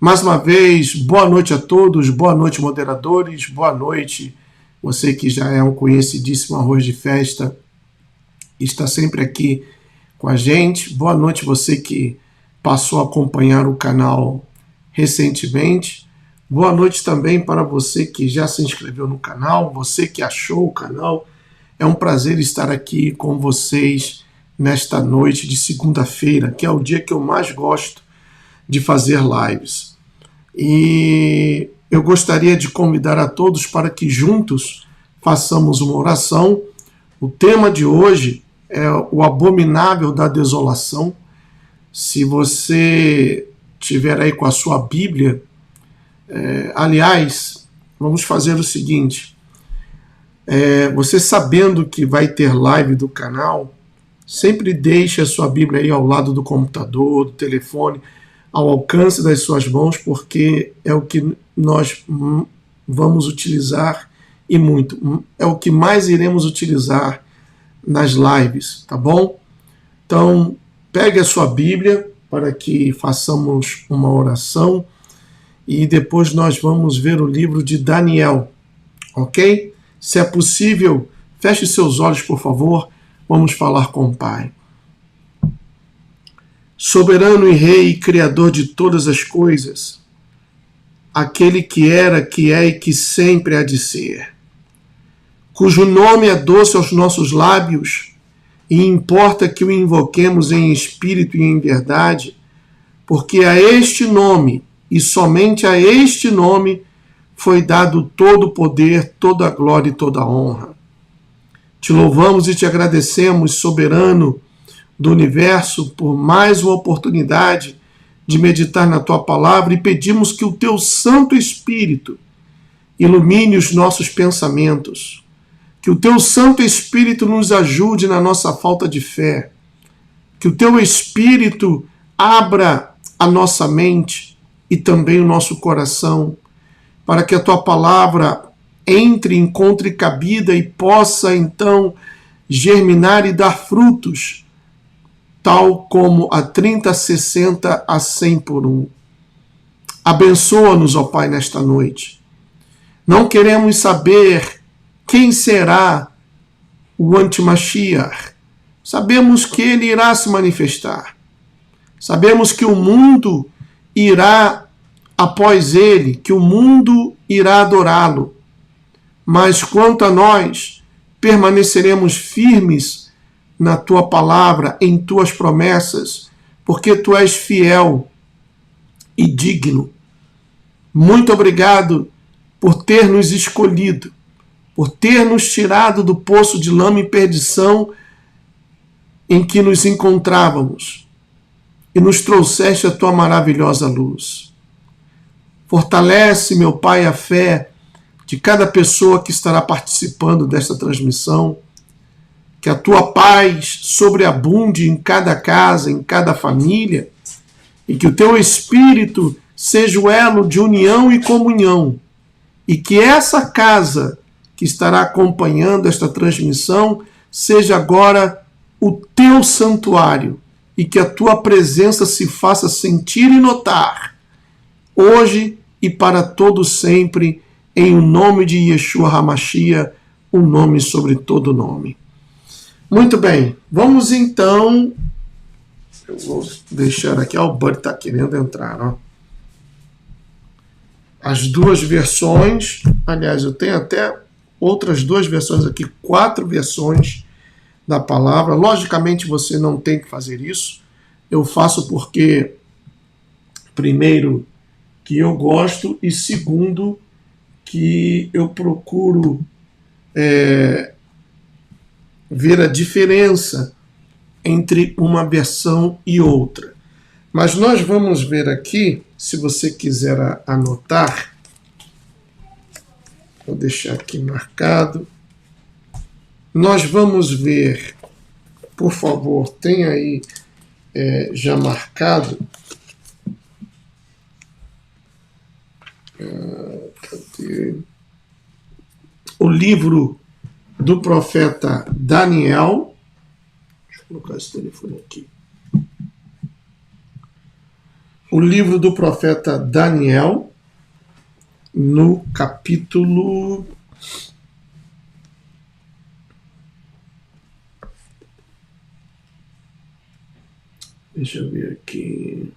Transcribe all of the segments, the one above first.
Mais uma vez, boa noite a todos, boa noite, moderadores, boa noite, você que já é um conhecidíssimo arroz de festa, está sempre aqui com a gente. Boa noite, você que passou a acompanhar o canal recentemente. Boa noite também para você que já se inscreveu no canal, você que achou o canal. É um prazer estar aqui com vocês nesta noite de segunda-feira, que é o dia que eu mais gosto de fazer lives. E eu gostaria de convidar a todos para que juntos façamos uma oração. O tema de hoje é o abominável da desolação. Se você tiver aí com a sua Bíblia, aliás, vamos fazer o seguinte, você sabendo que vai ter live do canal, sempre deixe a sua Bíblia aí ao lado do computador, do telefone, ao alcance das suas mãos, porque é o que nós vamos utilizar e muito. É o que mais iremos utilizar nas lives, tá bom? Então, pegue a sua Bíblia para que façamos uma oração e depois nós vamos ver o livro de Daniel, ok? Se é possível, feche seus olhos, por favor. Vamos falar com o Pai. Soberano e Rei e Criador de todas as coisas, aquele que era, que é e que sempre há de ser, cujo nome é doce aos nossos lábios e importa que o invoquemos em espírito e em verdade, porque a este nome e somente a este nome foi dado todo o poder, toda a glória e toda a honra. Te louvamos e te agradecemos, soberano do universo, por mais uma oportunidade de meditar na tua palavra e pedimos que o teu Santo Espírito ilumine os nossos pensamentos, que o teu Santo Espírito nos ajude na nossa falta de fé, que o teu Espírito abra a nossa mente e também o nosso coração, para que a tua palavra entre, encontre cabida e possa então germinar e dar frutos, tal como a 30, a 60, a 100 por um. Abençoa-nos, ó Pai, nesta noite. Não queremos saber quem será o Antimashiach. Sabemos que ele irá se manifestar. Sabemos que o mundo irá após ele, que o mundo irá adorá-lo. Mas quanto a nós, permaneceremos firmes na tua palavra, em tuas promessas, porque tu és fiel e digno. Muito obrigado por ter nos escolhido, por ter nos tirado do poço de lama e perdição em que nos encontrávamos e nos trouxeste a tua maravilhosa luz. Fortalece, meu Pai, a fé de cada pessoa que estará participando desta transmissão, que a tua paz sobreabunde em cada casa, em cada família, e que o teu Espírito seja o elo de união e comunhão, e que essa casa que estará acompanhando esta transmissão seja agora o teu santuário, e que a tua presença se faça sentir e notar, hoje e para todo sempre, em o nome de Yeshua HaMashiach, o nome sobre todo nome. Muito bem, vamos então. Eu vou deixar aqui, o Buddy está querendo entrar, ó. As duas versões, aliás, eu tenho até outras duas versões aqui, 4 versões da palavra. Logicamente você não tem que fazer isso. Eu faço porque, primeiro, que eu gosto e segundo, que eu procuro ver a diferença entre uma versão e outra. Mas nós vamos ver aqui, se você quiser anotar, vou deixar aqui marcado, nós vamos ver, por favor, tem aí já marcado, cadê? O livro do profeta Daniel. Deixa eu colocar esse telefone aqui. o livro do profeta Daniel, no capítulo... Deixa eu ver aqui.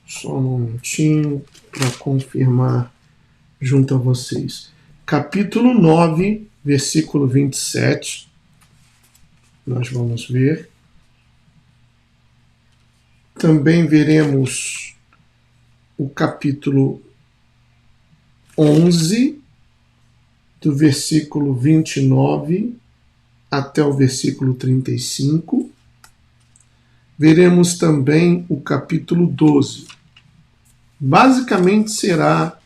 Só um minutinho para confirmar junto a vocês. Capítulo 9, versículo 27. Nós vamos ver. Também veremos o capítulo 11, do versículo 29 até o versículo 35. Veremos também o capítulo 12. Basicamente será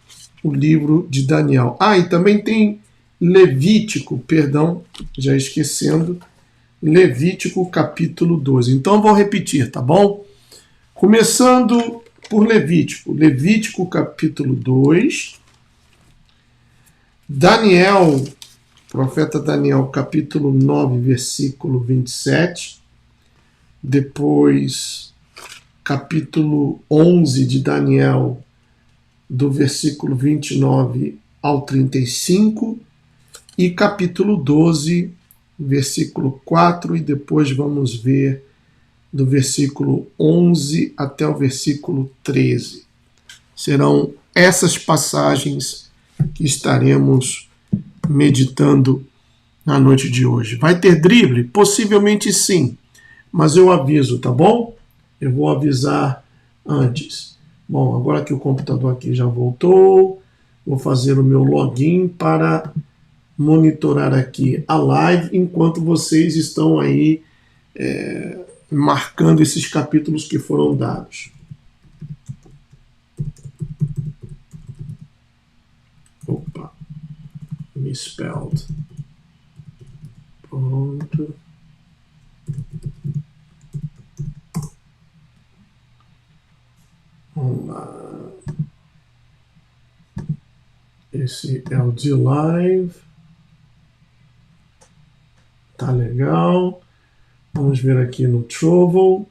o livro de Daniel. E também tem Levítico, perdão, já esquecendo, Levítico capítulo 12. Então vou repetir, tá bom? Começando por Levítico. Levítico capítulo 2. Daniel, profeta Daniel, capítulo 9, versículo 27. Depois, capítulo 11 de Daniel, do versículo 29 ao 35. E capítulo 12, versículo 4. E depois vamos ver do versículo 11 até o versículo 13. Serão essas passagens que estaremos meditando na noite de hoje. Vai ter drible? Possivelmente sim, mas eu aviso, tá bom? Eu vou avisar antes. Bom, agora que o computador aqui já voltou, vou fazer o meu login para monitorar aqui a live enquanto vocês estão aí marcando esses capítulos que foram dados. Opa, misspelled. Pronto. Vamos lá. Esse é o de live. Tá legal. Vamos ver aqui no Trovo.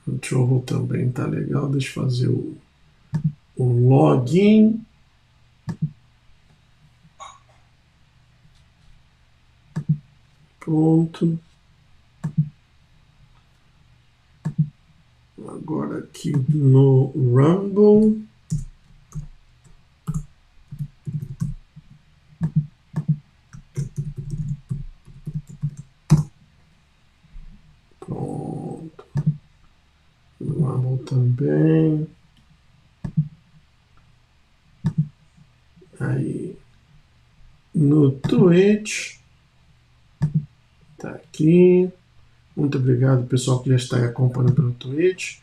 O Trovo também tá legal. Deixa eu fazer o login. Pronto. Agora aqui no Rumble. Pronto. No Rumble também. Aí. No Twitch. Tá aqui. Muito obrigado, pessoal, que já está acompanhando pelo Twitch.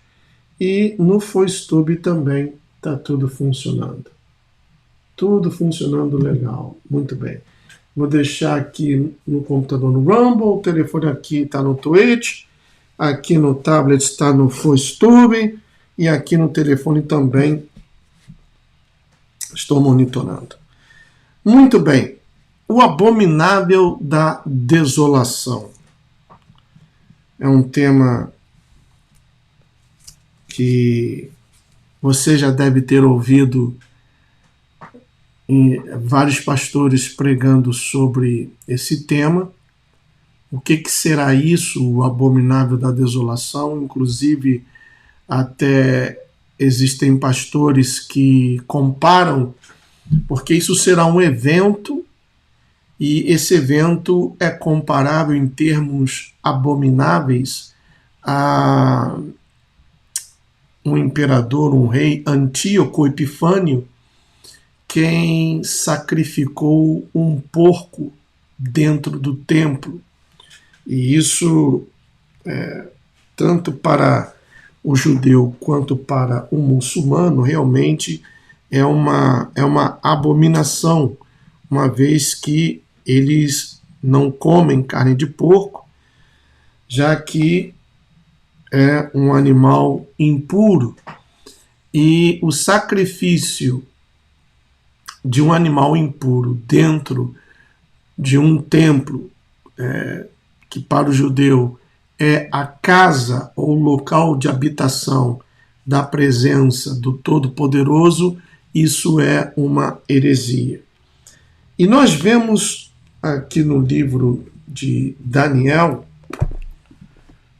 E no FoiceTube também está tudo funcionando. Tudo funcionando legal. Muito bem. Vou deixar aqui no computador no Rumble, o telefone aqui está no Twitch, aqui no tablet está no FoiceTube e aqui no telefone também estou monitorando. Muito bem. O abominável da desolação. É um tema que você já deve ter ouvido vários pastores pregando sobre esse tema. O que será isso, o abominável da desolação? Inclusive, até existem pastores que comparam, porque isso será um evento, e esse evento é comparável em termos abomináveis a um imperador, um rei, Antíoco Epifânio, quem sacrificou um porco dentro do templo. E isso, tanto para o judeu quanto para o muçulmano, realmente é uma abominação, uma vez que eles não comem carne de porco, já que é um animal impuro. E o sacrifício de um animal impuro dentro de um templo, que para o judeu é a casa ou local de habitação da presença do Todo-Poderoso, isso é uma heresia. E nós vemos aqui no livro de Daniel,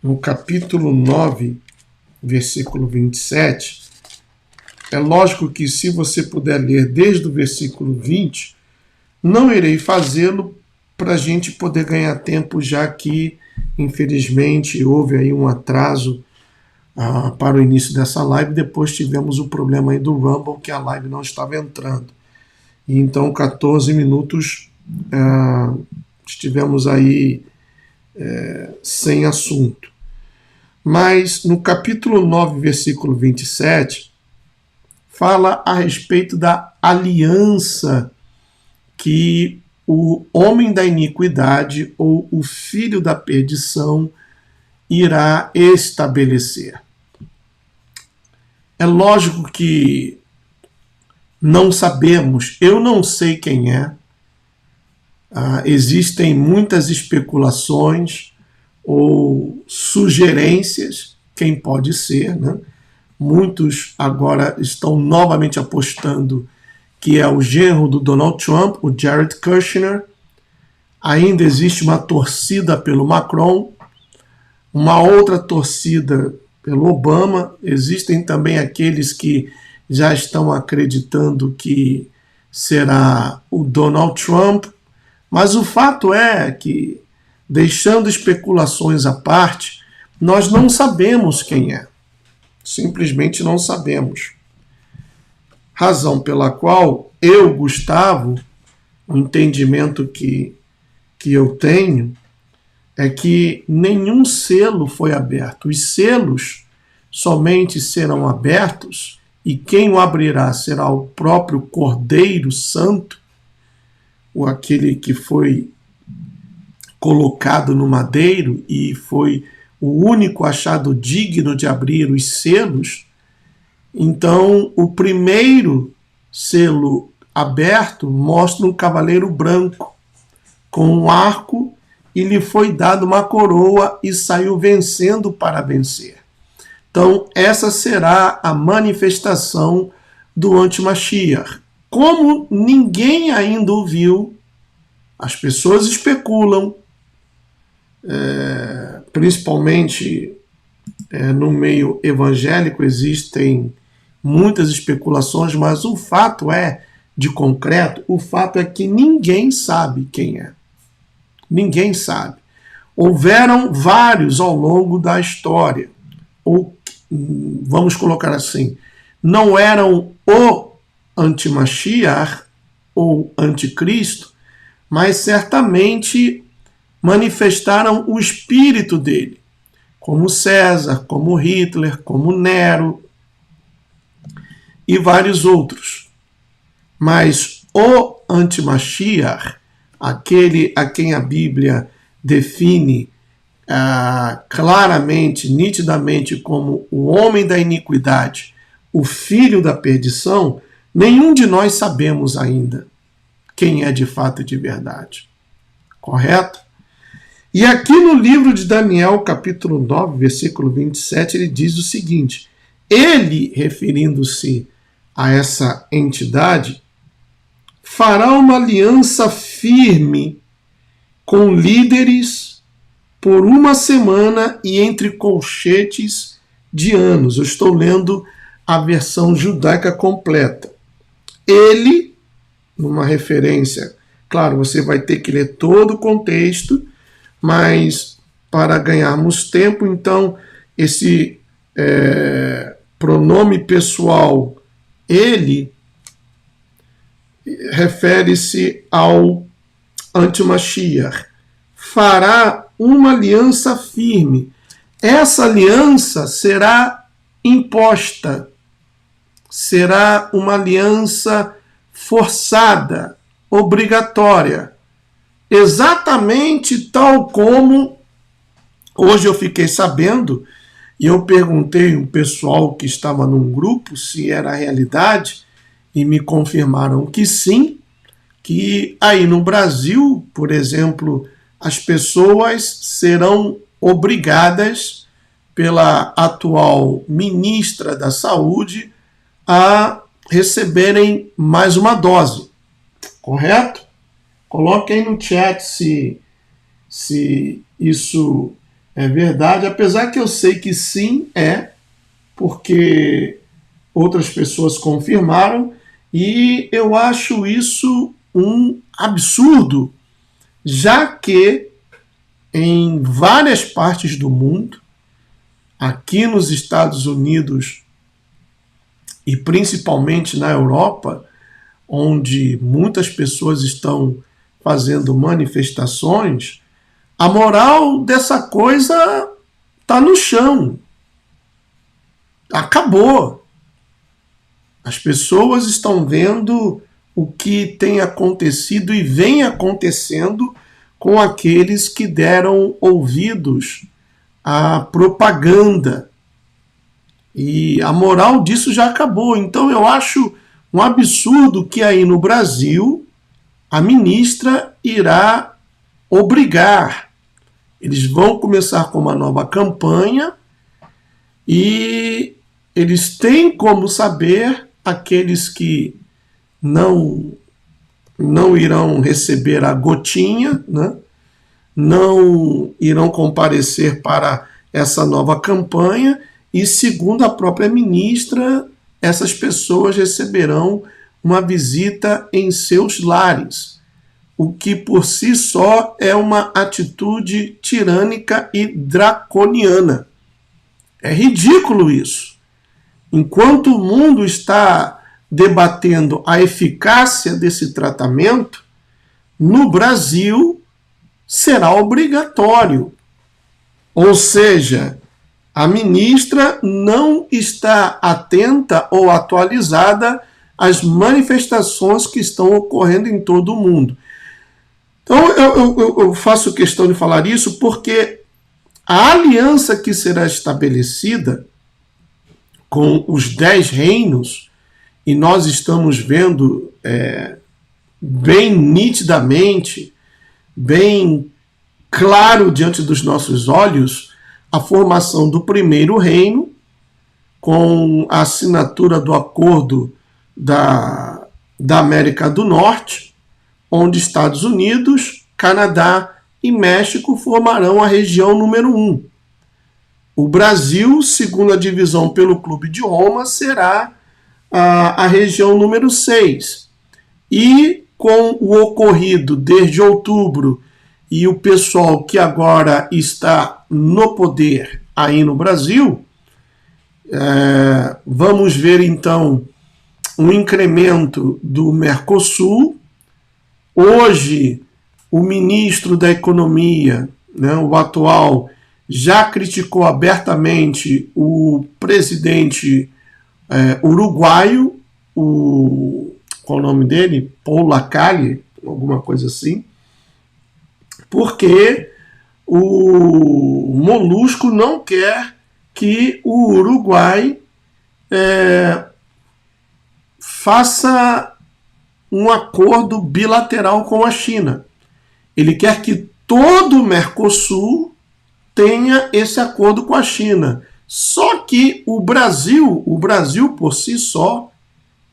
no capítulo 9, versículo 27, é lógico que se você puder ler desde o versículo 20, não irei fazê-lo para a gente poder ganhar tempo, já que, infelizmente, houve aí um atraso para o início dessa live. Depois tivemos o problema aí do Rumble, que a live não estava entrando. E então, 14 minutos, estivemos aí sem assunto. Mas no capítulo 9, versículo 27, fala a respeito da aliança que o homem da iniquidade ou o filho da perdição irá estabelecer. É lógico que não sabemos, eu não sei quem é. Existem muitas especulações ou sugerências, quem pode ser, né? Muitos agora estão novamente apostando que é o genro do Donald Trump, o Jared Kushner. Ainda existe uma torcida pelo Macron, uma outra torcida pelo Obama. Existem também aqueles que já estão acreditando que será o Donald Trump. Mas o fato é que, deixando especulações à parte, nós não sabemos quem é. Simplesmente não sabemos. Razão pela qual eu, Gustavo, o entendimento que eu tenho é que nenhum selo foi aberto. Os selos somente serão abertos e quem o abrirá será o próprio Cordeiro Santo, ou aquele que foi colocado no madeiro e foi o único achado digno de abrir os selos. Então, o primeiro selo aberto mostra um cavaleiro branco com um arco e lhe foi dado uma coroa e saiu vencendo para vencer. Então, essa será a manifestação do Antimashiach. Como ninguém ainda o viu, as pessoas especulam, principalmente no meio evangélico existem muitas especulações, mas o fato de concreto, o fato é que ninguém sabe quem é. Ninguém sabe. Houveram vários ao longo da história, ou vamos colocar assim, não eram o Antimashiach ou Anticristo, mas certamente manifestaram o espírito dele, como César, como Hitler, como Nero e vários outros. Mas o Antimashiach, aquele a quem a Bíblia define claramente, nitidamente como o homem da iniquidade, o filho da perdição, nenhum de nós sabemos ainda quem é de fato e de verdade. Correto? E aqui no livro de Daniel, capítulo 9, versículo 27, ele diz o seguinte: ele, referindo-se a essa entidade, fará uma aliança firme com líderes por uma semana e entre colchetes de anos. Eu estou lendo a versão judaica completa. Ele, numa referência, claro, você vai ter que ler todo o contexto, mas para ganharmos tempo, então, esse pronome pessoal, ele, refere-se ao Antimashiach. Fará uma aliança firme. Essa aliança será imposta, será uma aliança forçada, obrigatória, exatamente tal como hoje eu fiquei sabendo, e eu perguntei um pessoal que estava num grupo se era realidade, e me confirmaram que sim, que aí no Brasil, por exemplo, as pessoas serão obrigadas pela atual ministra da Saúde a receberem mais uma dose, correto? Coloquem no chat se isso é verdade, apesar que eu sei que sim é, porque outras pessoas confirmaram, e eu acho isso um absurdo, já que em várias partes do mundo, aqui nos Estados Unidos e principalmente na Europa, onde muitas pessoas estão fazendo manifestações, a moral dessa coisa está no chão. Acabou. As pessoas estão vendo o que tem acontecido e vem acontecendo com aqueles que deram ouvidos à propaganda. E a moral disso já acabou. Então eu acho um absurdo que aí no Brasil a ministra irá obrigar. Eles vão começar com uma nova campanha e eles têm como saber aqueles que não irão receber a gotinha, né? Não irão comparecer para essa nova campanha e, segundo a própria ministra, essas pessoas receberão uma visita em seus lares, o que por si só é uma atitude tirânica e draconiana. É ridículo isso. Enquanto o mundo está debatendo a eficácia desse tratamento, no Brasil será obrigatório. Ou seja, a ministra não está atenta ou atualizada às manifestações que estão ocorrendo em todo o mundo. Então eu faço questão de falar isso porque a aliança que será estabelecida com os 10 reinos, e nós estamos vendo bem nitidamente, bem claro diante dos nossos olhos, a formação do primeiro reino, com a assinatura do acordo da América do Norte, onde Estados Unidos, Canadá e México formarão a região número 1. O Brasil, segundo a divisão pelo Clube de Roma, será a região número 6. E com o ocorrido desde outubro e o pessoal que agora está no poder aí no Brasil, vamos ver então um incremento do Mercosul. Hoje, o ministro da Economia, né, o atual, já criticou abertamente o presidente uruguaio, qual é o nome dele? Paul Lacalle, alguma coisa assim, porque o Molusco não quer que o Uruguai faça um acordo bilateral com a China. Ele quer que todo o Mercosul tenha esse acordo com a China. Só que o Brasil por si só,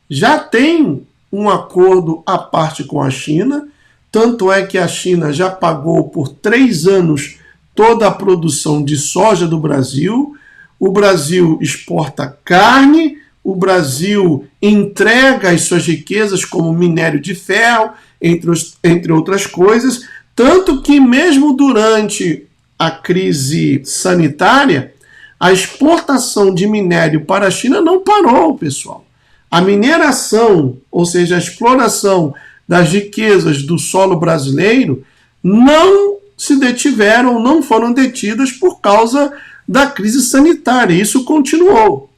já tem um acordo à parte com a China, tanto é que a China já pagou por 3 anos toda a produção de soja do Brasil, o Brasil exporta carne, o Brasil entrega as suas riquezas como minério de ferro, entre outras coisas, tanto que mesmo durante a crise sanitária, a exportação de minério para a China não parou, pessoal. A mineração, ou seja, a exploração das riquezas do solo brasileiro, não se detiveram, não foram detidas por causa da crise sanitária. Isso continuou.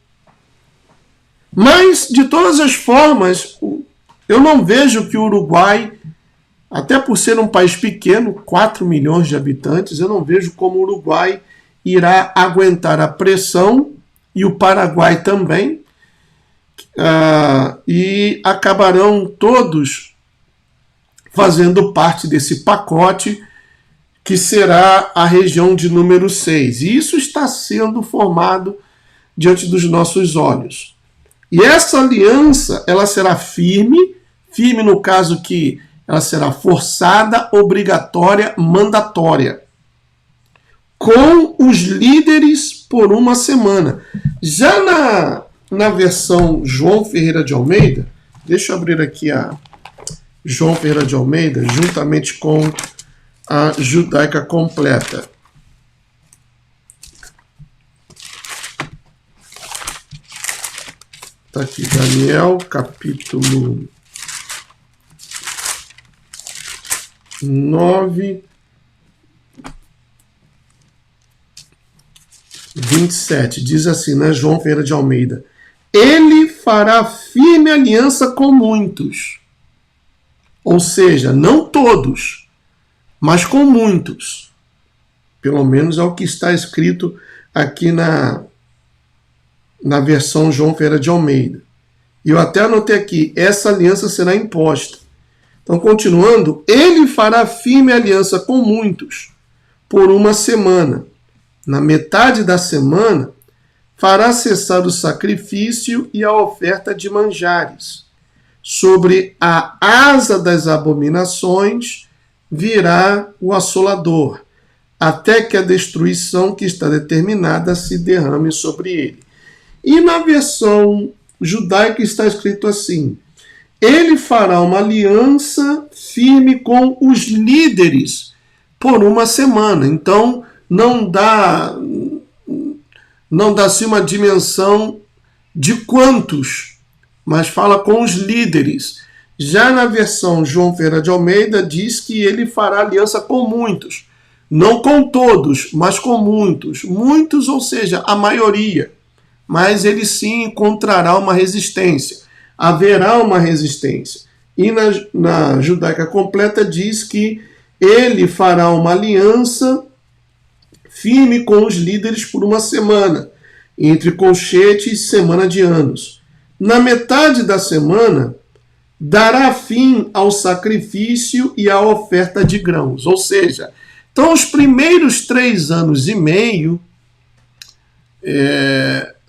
Mas, de todas as formas, eu não vejo que o Uruguai, até por ser um país pequeno, 4 milhões de habitantes, eu não vejo como o Uruguai irá aguentar a pressão, e o Paraguai também, e acabarão todos fazendo parte desse pacote que será a região de número 6. E isso está sendo formado diante dos nossos olhos. E essa aliança, ela será firme no caso que ela será forçada, obrigatória, mandatória, com os líderes por uma semana. Já na versão João Ferreira de Almeida, deixa eu abrir aqui a João Ferreira de Almeida, juntamente com a Judaica Completa. Está aqui, Daniel, capítulo 9, 27. Diz assim, né, João Ferreira de Almeida: ele fará firme aliança com muitos. Ou seja, não todos, mas com muitos. Pelo menos é o que está escrito aqui na versão João Ferreira de Almeida. E eu até anotei aqui, essa aliança será imposta. Então, continuando, ele fará firme aliança com muitos por uma semana. Na metade da semana, fará cessar o sacrifício e a oferta de manjares. Sobre a asa das abominações virá o assolador, até que a destruição que está determinada se derrame sobre ele. E na versão judaica está escrito assim: ele fará uma aliança firme com os líderes por uma semana. Então, não dá-se uma dimensão de quantos, mas fala com os líderes. Já na versão João Ferreira de Almeida diz que ele fará aliança com muitos. Não com todos, mas com muitos. Muitos, ou seja, a maioria. Mas ele sim encontrará uma resistência. Haverá uma resistência. E na Judaica Completa diz que ele fará uma aliança firme com os líderes por uma semana, entre colchete e semana de anos. Na metade da semana, dará fim ao sacrifício e à oferta de grãos. Ou seja, então os primeiros 3 anos e meio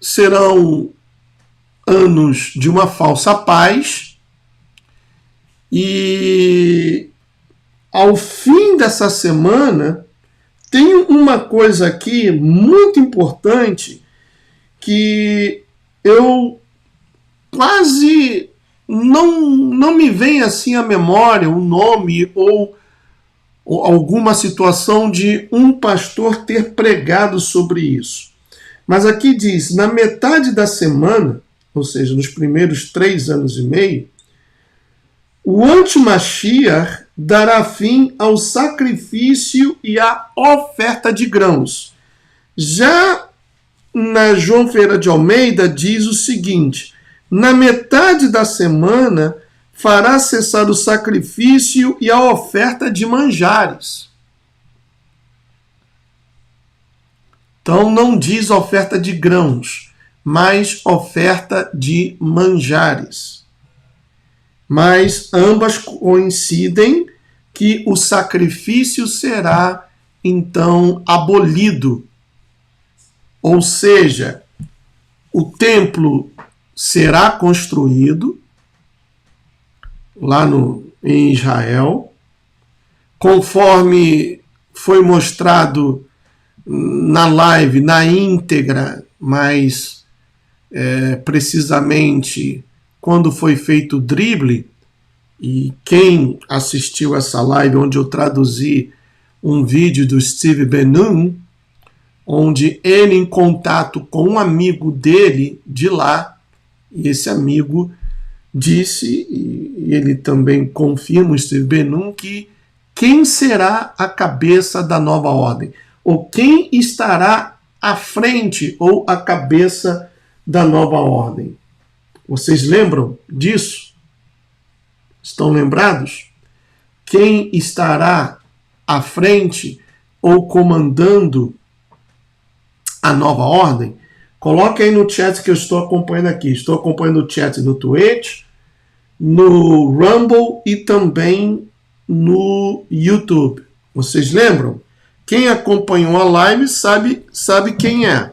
serão anos de uma falsa paz, e ao fim dessa semana tem uma coisa aqui muito importante que eu quase não me vem assim à memória o nome ou alguma situação de um pastor ter pregado sobre isso. Mas aqui diz, na metade da semana, ou seja, nos primeiros 3 anos e meio, o anti-Mashiach dará fim ao sacrifício e à oferta de grãos. Já na João Ferreira de Almeida diz o seguinte: na metade da semana fará cessar o sacrifício e a oferta de manjares. Então não diz oferta de grãos, mas oferta de manjares. Mas ambas coincidem que o sacrifício será então abolido. Ou seja, o templo será construído lá em Israel, conforme foi mostrado na live, na íntegra, mas precisamente quando foi feito o drible. E quem assistiu essa live onde eu traduzi um vídeo do Steve Ben-Nun, onde ele, em contato com um amigo dele de lá, e esse amigo disse, e ele também confirma, o Steve Ben-Nun, que quem será a cabeça da nova ordem? Ou quem estará à frente ou à cabeça da nova ordem? Vocês lembram disso? Estão lembrados? Quem estará à frente ou comandando a nova ordem? Coloque aí no chat que eu estou acompanhando aqui. Estou acompanhando o chat no Twitch, no Rumble e também no YouTube. Vocês lembram? Quem acompanhou a live sabe quem é.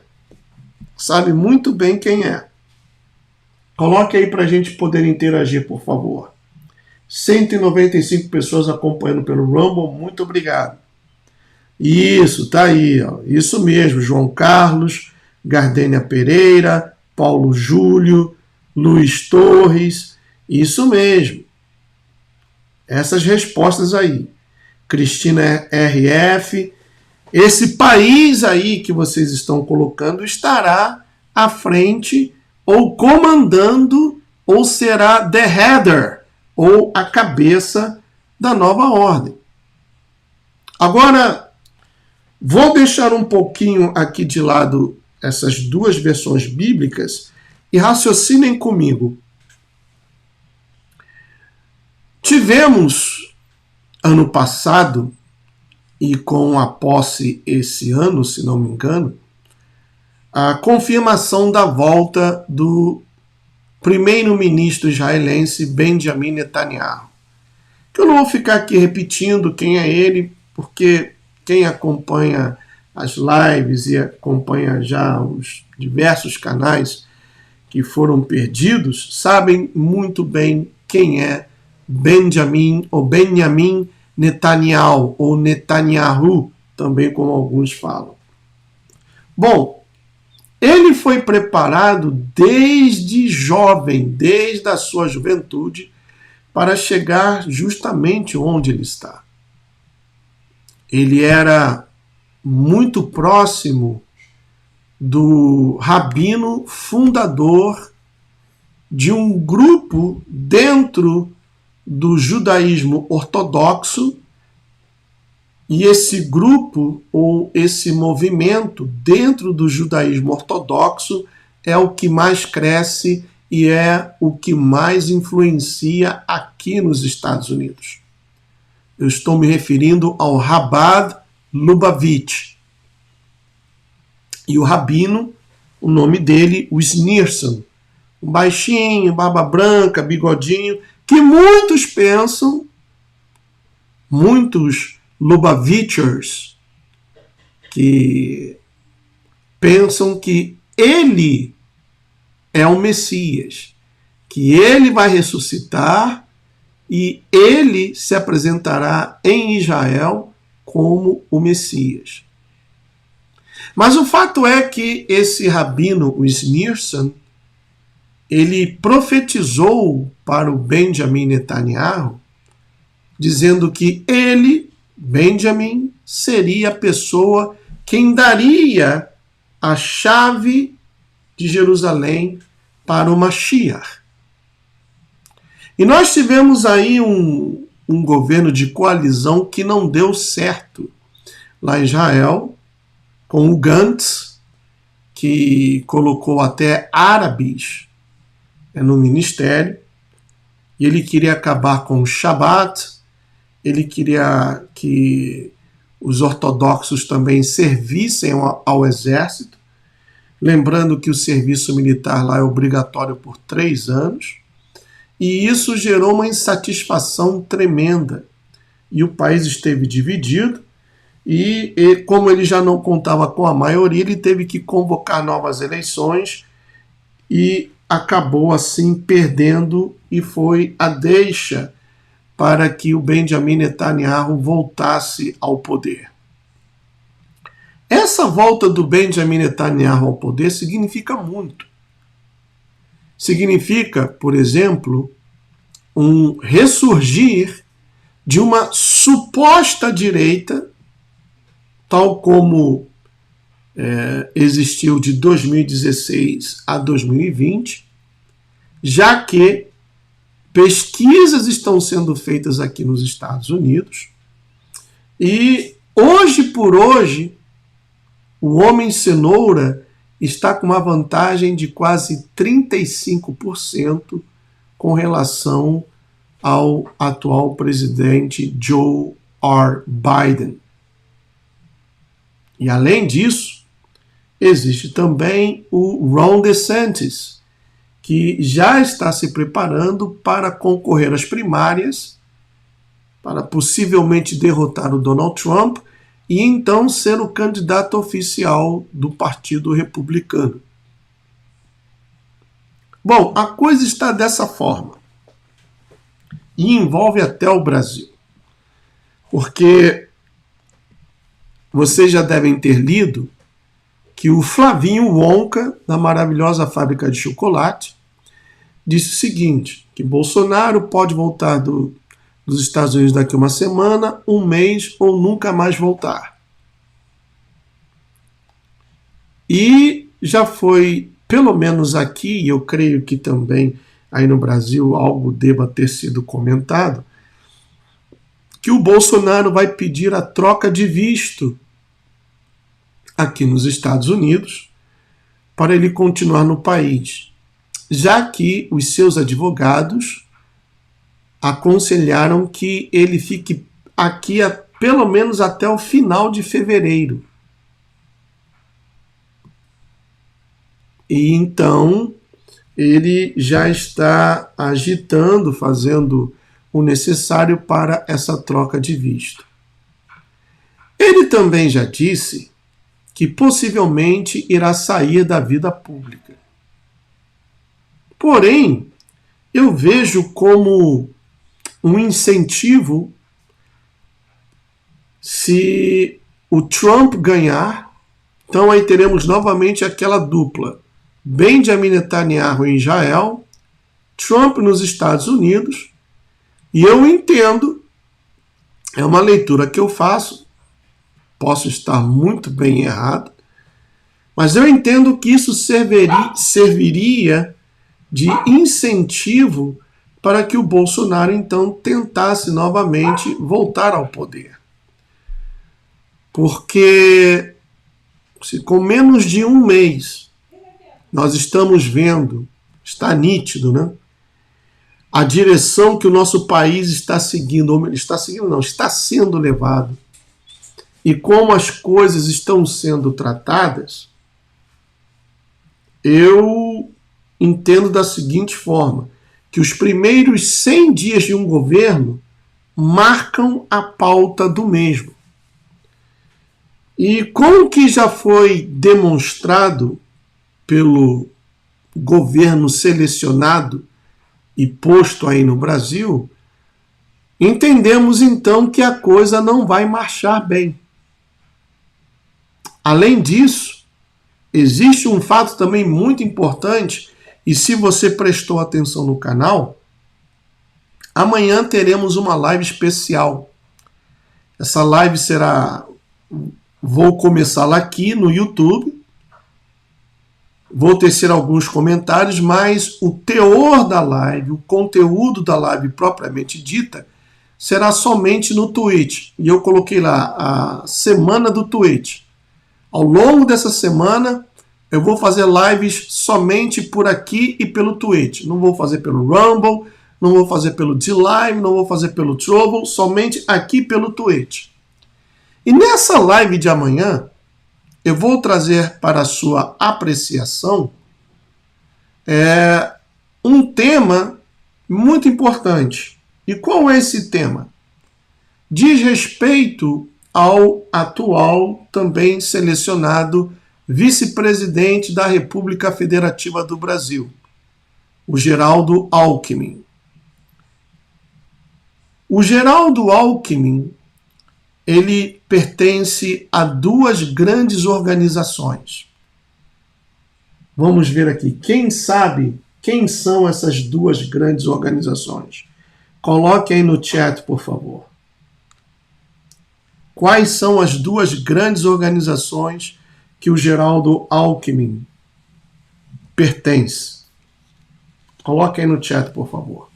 Sabe muito bem quem é. Coloque aí para a gente poder interagir, por favor. 195 pessoas acompanhando pelo Rumble. Muito obrigado. Isso, tá aí. Ó. Isso mesmo. João Carlos, Gardênia Pereira, Paulo Júlio, Luiz Torres. Isso mesmo. Essas respostas aí. Cristina RF. Esse país aí que vocês estão colocando estará à frente ou comandando ou será the header ou a cabeça da nova ordem. Agora, vou deixar um pouquinho aqui de lado essas duas versões bíblicas e raciocinem comigo. Tivemos, ano passado, e com a posse esse ano, se não me engano, a confirmação da volta do primeiro-ministro israelense Benjamin Netanyahu. Que eu não vou ficar aqui repetindo quem é ele, porque quem acompanha as lives e acompanha já os diversos canais que foram perdidos, sabem muito bem quem é Benjamin Netanyahu, ou Netanyahu, também como alguns falam. Bom, ele foi preparado desde jovem, desde a sua juventude, para chegar justamente onde ele está. Ele era muito próximo do rabino fundador de um grupo dentro do judaísmo ortodoxo, e esse grupo ou esse movimento dentro do judaísmo ortodoxo é o que mais cresce e é o que mais influencia aqui nos Estados Unidos. Eu estou me referindo ao Chabad Lubavitch. E o rabino, o nome dele, o Schneerson, um baixinho, barba branca, bigodinho, que muitos pensam, muitos Lubavitchers, que pensam que ele é o Messias, que ele vai ressuscitar e ele se apresentará em Israel como o Messias. Mas o fato é que esse rabino, o Schneerson, ele profetizou para o Benjamin Netanyahu, dizendo que ele, Benjamin, seria a pessoa quem daria a chave de Jerusalém para o Mashiach. E nós tivemos aí um governo de coalizão que não deu certo lá em Israel, com o Gantz, que colocou até árabes no ministério, e ele queria acabar com o Shabat, ele queria que os ortodoxos também servissem ao exército, lembrando que o serviço militar lá é obrigatório por 3 anos, e isso gerou uma insatisfação tremenda, e o país esteve dividido, e como ele já não contava com a maioria, ele teve que convocar novas eleições, e acabou assim perdendo, e foi a deixa para que o Benjamin Netanyahu voltasse ao poder. Essa volta do Benjamin Netanyahu ao poder significa muito. Significa, por exemplo, um ressurgir de uma suposta direita, tal como existiu de 2016 a 2020, já que pesquisas estão sendo feitas aqui nos Estados Unidos e, hoje por hoje, o homem cenoura está com uma vantagem de quase 35% com relação ao atual presidente Joe R. Biden. E, além disso, existe também o Ron DeSantis, que já está se preparando para concorrer às primárias, para possivelmente derrotar o Donald Trump e então ser o candidato oficial do Partido Republicano. Bom, a coisa está dessa forma e envolve até o Brasil, porque vocês já devem ter lido que o Flavinho Wonka, da maravilhosa fábrica de chocolate, disse o seguinte, que Bolsonaro pode voltar dos Estados Unidos daqui a uma semana, um mês ou nunca mais voltar. E já foi, pelo menos aqui, e eu creio que também aí no Brasil algo deva ter sido comentado, que o Bolsonaro vai pedir a troca de visto aqui nos Estados Unidos para ele continuar no país, já que os seus advogados aconselharam que ele fique aqui pelo menos até o final de fevereiro. E então ele já está agitando, fazendo o necessário para essa troca de visto. Ele também já disse que possivelmente irá sair da vida pública. Porém, eu vejo como um incentivo se o Trump ganhar, então aí teremos novamente aquela dupla, Benjamin Netanyahu em Israel, Trump nos Estados Unidos, e eu entendo, é uma leitura que eu faço, posso estar muito bem errado, mas eu entendo que isso serviria de incentivo para que o Bolsonaro então tentasse novamente voltar ao poder. Porque se com menos de um mês nós estamos vendo, está nítido, né? A direção que o nosso país está seguindo, ou está seguindo não, está sendo levado, e como as coisas estão sendo tratadas, eu entendo da seguinte forma, que os primeiros 100 dias de um governo marcam a pauta do mesmo. E com o que já foi demonstrado pelo governo selecionado e posto aí no Brasil, entendemos então que a coisa não vai marchar bem. Além disso, existe um fato também muito importante, e se você prestou atenção no canal, amanhã teremos uma live especial. Essa live será... Vou começá-la aqui no YouTube, vou tecer alguns comentários, mas o teor da live, o conteúdo da live propriamente dita, será somente no Twitch. E eu coloquei lá a semana do Twitch. Ao longo dessa semana, eu vou fazer lives somente por aqui e pelo Twitch. Não vou fazer pelo Rumble, não vou fazer pelo D-Live, não vou fazer pelo Trouble, somente aqui pelo Twitch. E nessa live de amanhã, eu vou trazer para a sua apreciação um tema muito importante. E qual é esse tema? Diz respeito ao atual, também selecionado, vice-presidente da República Federativa do Brasil, o Geraldo Alckmin. O Geraldo Alckmin, ele pertence a duas grandes organizações. Vamos ver aqui. Quem sabe quem são essas duas grandes organizações? Coloque aí no chat, por favor. Quais são as duas grandes organizações que o Geraldo Alckmin pertence? Coloque aí no chat, por favor.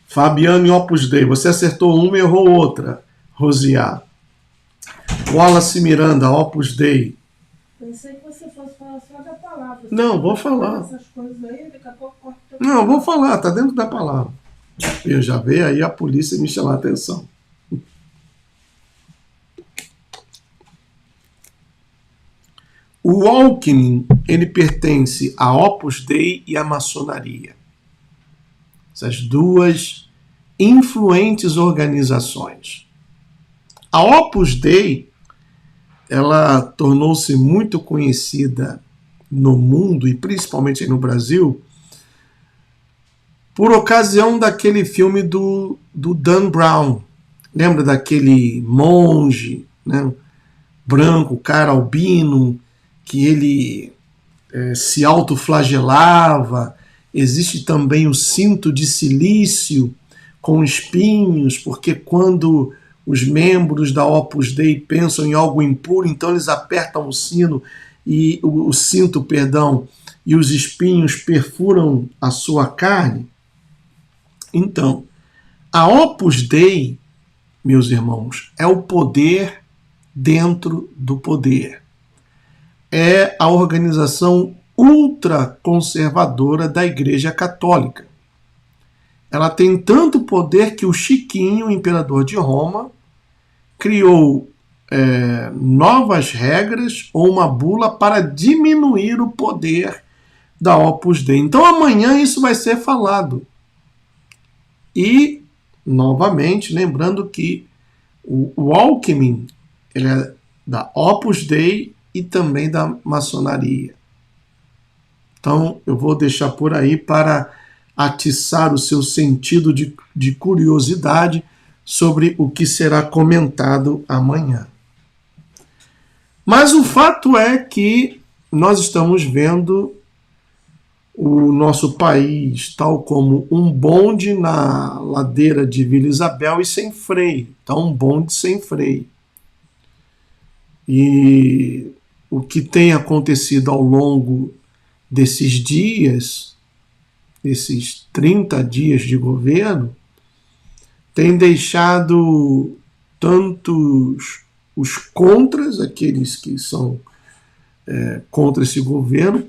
Fabiane Opus Dei, você acertou uma e errou outra, Rosiá. Wallace Miranda, Opus Dei. Pensei que você fosse falar só da palavra. Não, vou falar. Essas coisas aí, daqui a pouco corta. Não, vou falar, tá dentro da palavra. Eu já veio aí a polícia me chamar a atenção. O Alckmin, ele pertence à Opus Dei e à maçonaria. Essas duas influentes organizações. A Opus Dei, ela tornou-se muito conhecida no mundo e principalmente no Brasil por ocasião daquele filme do Dan Brown. Lembra daquele monge, né, branco, cara albino, que ele se autoflagelava. Existe também o cinto de silício com espinhos, porque quando os membros da Opus Dei pensam em algo impuro, então eles apertam o cinto, e os espinhos perfuram a sua carne. Então, a Opus Dei, meus irmãos, é o poder dentro do poder. É a organização ultraconservadora da Igreja Católica. Ela tem tanto poder que o Chiquinho, o imperador de Roma, criou novas regras ou uma bula para diminuir o poder da Opus Dei. Então amanhã isso vai ser falado. E, novamente, lembrando que o Alckmin, ele é da Opus Dei e também da maçonaria. Então eu vou deixar por aí para atiçar o seu sentido de curiosidade sobre o que será comentado amanhã. Mas o fato é que nós estamos vendo o nosso país tal como um bonde na ladeira de Vila Isabel e sem freio. Então, um bonde sem freio. E o que tem acontecido ao longo desses dias, esses 30 dias de governo, tem deixado tantos os contras, aqueles que são contra esse governo,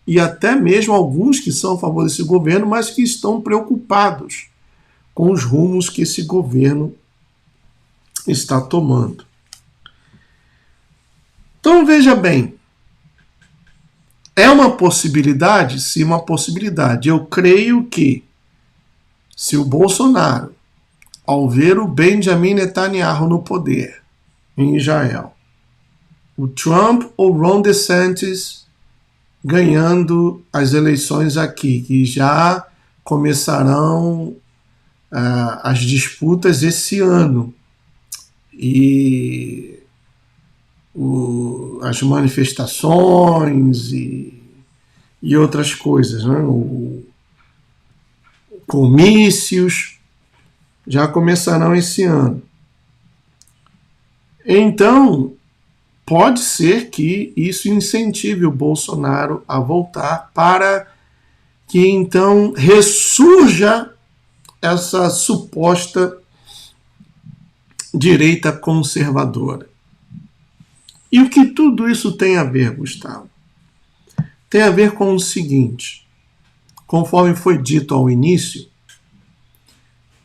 e até mesmo alguns que são a favor desse governo, mas que estão preocupados com os rumos que esse governo está tomando. Então veja bem, é uma possibilidade? Sim, uma possibilidade. Eu creio que se o Bolsonaro, ao ver o Benjamin Netanyahu no poder em Israel, o Trump ou Ron DeSantis ganhando as eleições aqui, que já começarão as disputas esse ano, e as manifestações e outras coisas, né? Comícios já começarão esse ano. Então, pode ser que isso incentive o Bolsonaro a voltar, para que então ressurja essa suposta direita conservadora. E o que tudo isso tem a ver, Gustavo? Tem a ver com o seguinte: conforme foi dito ao início,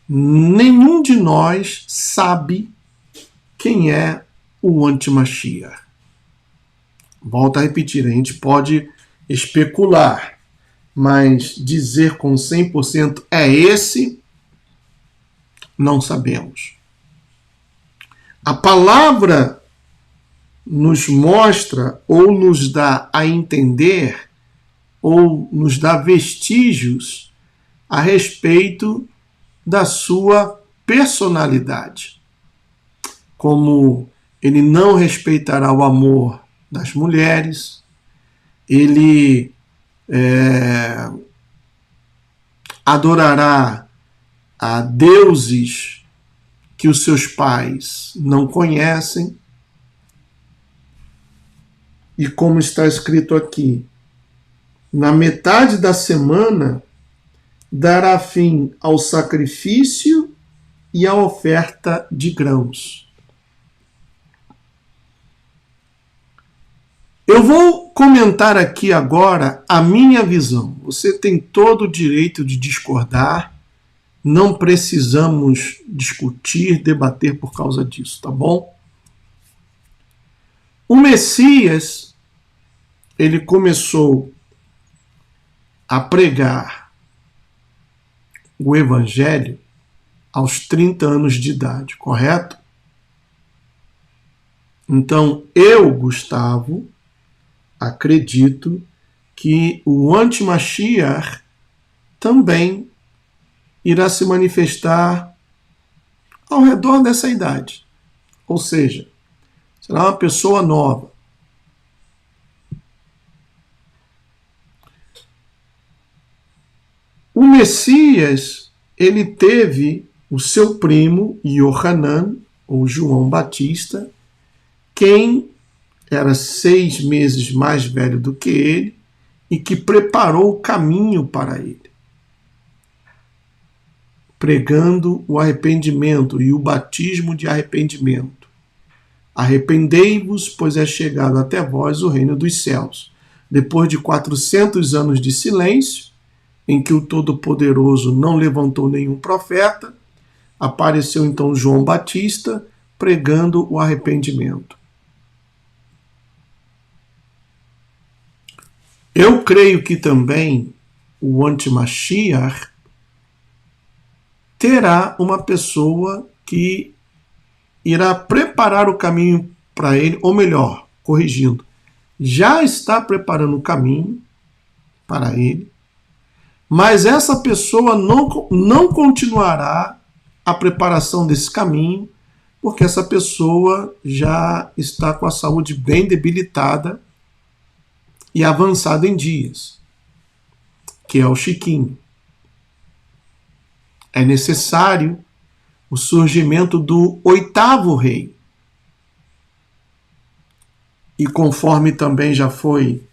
nenhum de nós sabe quem é o anti-Mashiach. Volto a repetir, a gente pode especular, mas dizer com 100% é esse, não sabemos. A palavra nos mostra ou nos dá a entender ou nos dá vestígios a respeito da sua personalidade. Como ele não respeitará o amor das mulheres, ele adorará a deuses que os seus pais não conhecem, e como está escrito aqui, na metade da semana dará fim ao sacrifício e à oferta de grãos. Eu vou comentar aqui agora a minha visão. Você tem todo o direito de discordar, não precisamos discutir, debater por causa disso, tá bom? O Messias ele começou a pregar o evangelho aos 30 anos de idade, correto? Então, eu, Gustavo, acredito que o anti-Mashiach também irá se manifestar ao redor dessa idade. Ou seja, será uma pessoa nova. O Messias, ele teve o seu primo, Yohanan, ou João Batista, quem era 6 meses mais velho do que ele e que preparou o caminho para ele, pregando o arrependimento e o batismo de arrependimento. Arrependei-vos, pois é chegado até vós o reino dos céus. Depois de 400 anos de silêncio, em que o Todo-Poderoso não levantou nenhum profeta, apareceu então João Batista pregando o arrependimento. Eu creio que também o anti-Mashiach terá uma pessoa que irá preparar o caminho para ele, ou melhor, corrigindo, já está preparando o caminho para ele, mas essa pessoa não continuará a preparação desse caminho, porque essa pessoa já está com a saúde bem debilitada e avançada em dias, que é o Chiquinho. É necessário o surgimento do 8º rei. E conforme também já foi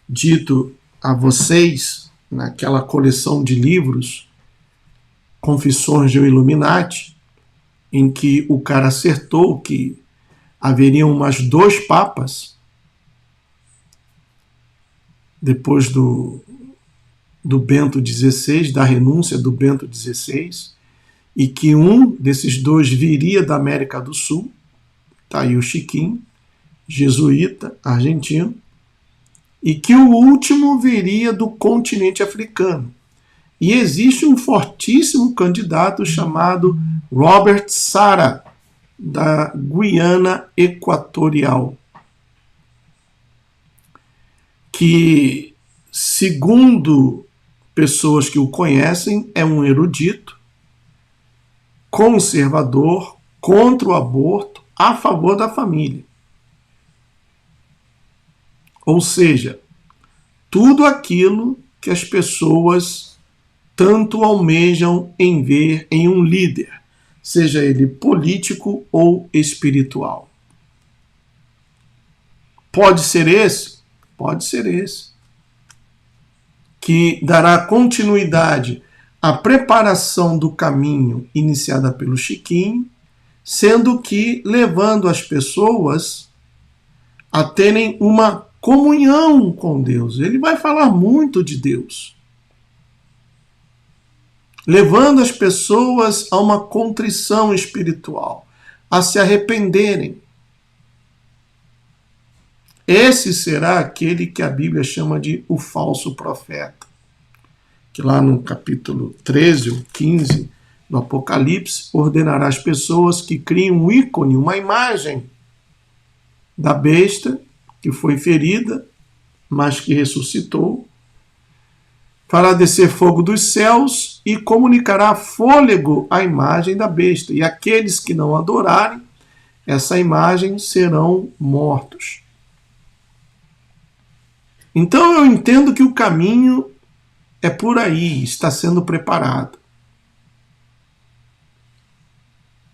dito a vocês, naquela coleção de livros, Confissões de um Illuminati, em que o cara acertou que haveriam mais 2 papas, depois do Bento XVI, da renúncia do Bento XVI, e que um desses 2 viria da América do Sul, tá aí o Chiquinho, jesuíta, argentino, e que o último viria do continente africano. E existe um fortíssimo candidato chamado Robert Sara, da Guiana Equatorial, que, segundo pessoas que o conhecem, é um erudito, conservador, contra o aborto, a favor da família. Ou seja, tudo aquilo que as pessoas tanto almejam em ver em um líder, seja ele político ou espiritual. Pode ser esse? Pode ser esse. Que dará continuidade à preparação do caminho iniciada pelo Chiquinho, sendo que levando as pessoas a terem uma comunhão com Deus. Ele vai falar muito de Deus. Levando as pessoas a uma contrição espiritual, a se arrependerem. Esse será aquele que a Bíblia chama de o falso profeta, que lá no capítulo 13 ou 15 do Apocalipse ordenará às pessoas que criem um ícone, uma imagem da besta que foi ferida, mas que ressuscitou, fará descer fogo dos céus e comunicará fôlego à imagem da besta, e aqueles que não adorarem essa imagem serão mortos. Então eu entendo que o caminho é por aí, está sendo preparado.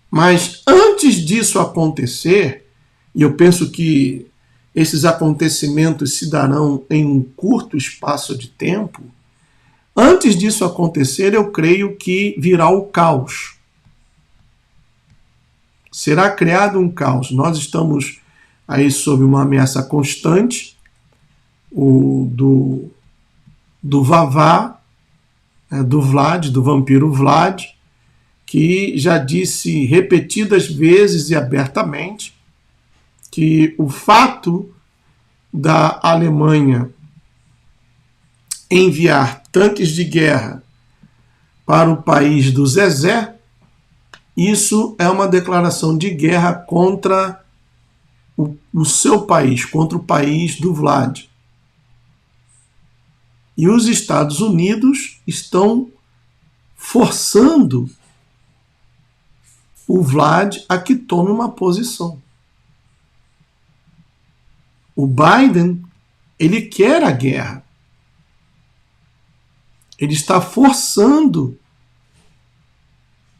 Mas antes disso acontecer, e eu penso que esses acontecimentos se darão em um curto espaço de tempo, antes disso acontecer, eu creio que virá o caos. Será criado um caos. Nós estamos aí sob uma ameaça constante, do Vavá, do Vlad, do vampiro Vlad, que já disse repetidas vezes e abertamente que o fato da Alemanha enviar tanques de guerra para o país do Zezé, isso é uma declaração de guerra contra o seu país, contra o país do Vlad. E os Estados Unidos estão forçando o Vlad a que tome uma posição. O Biden, ele quer a guerra. Ele está forçando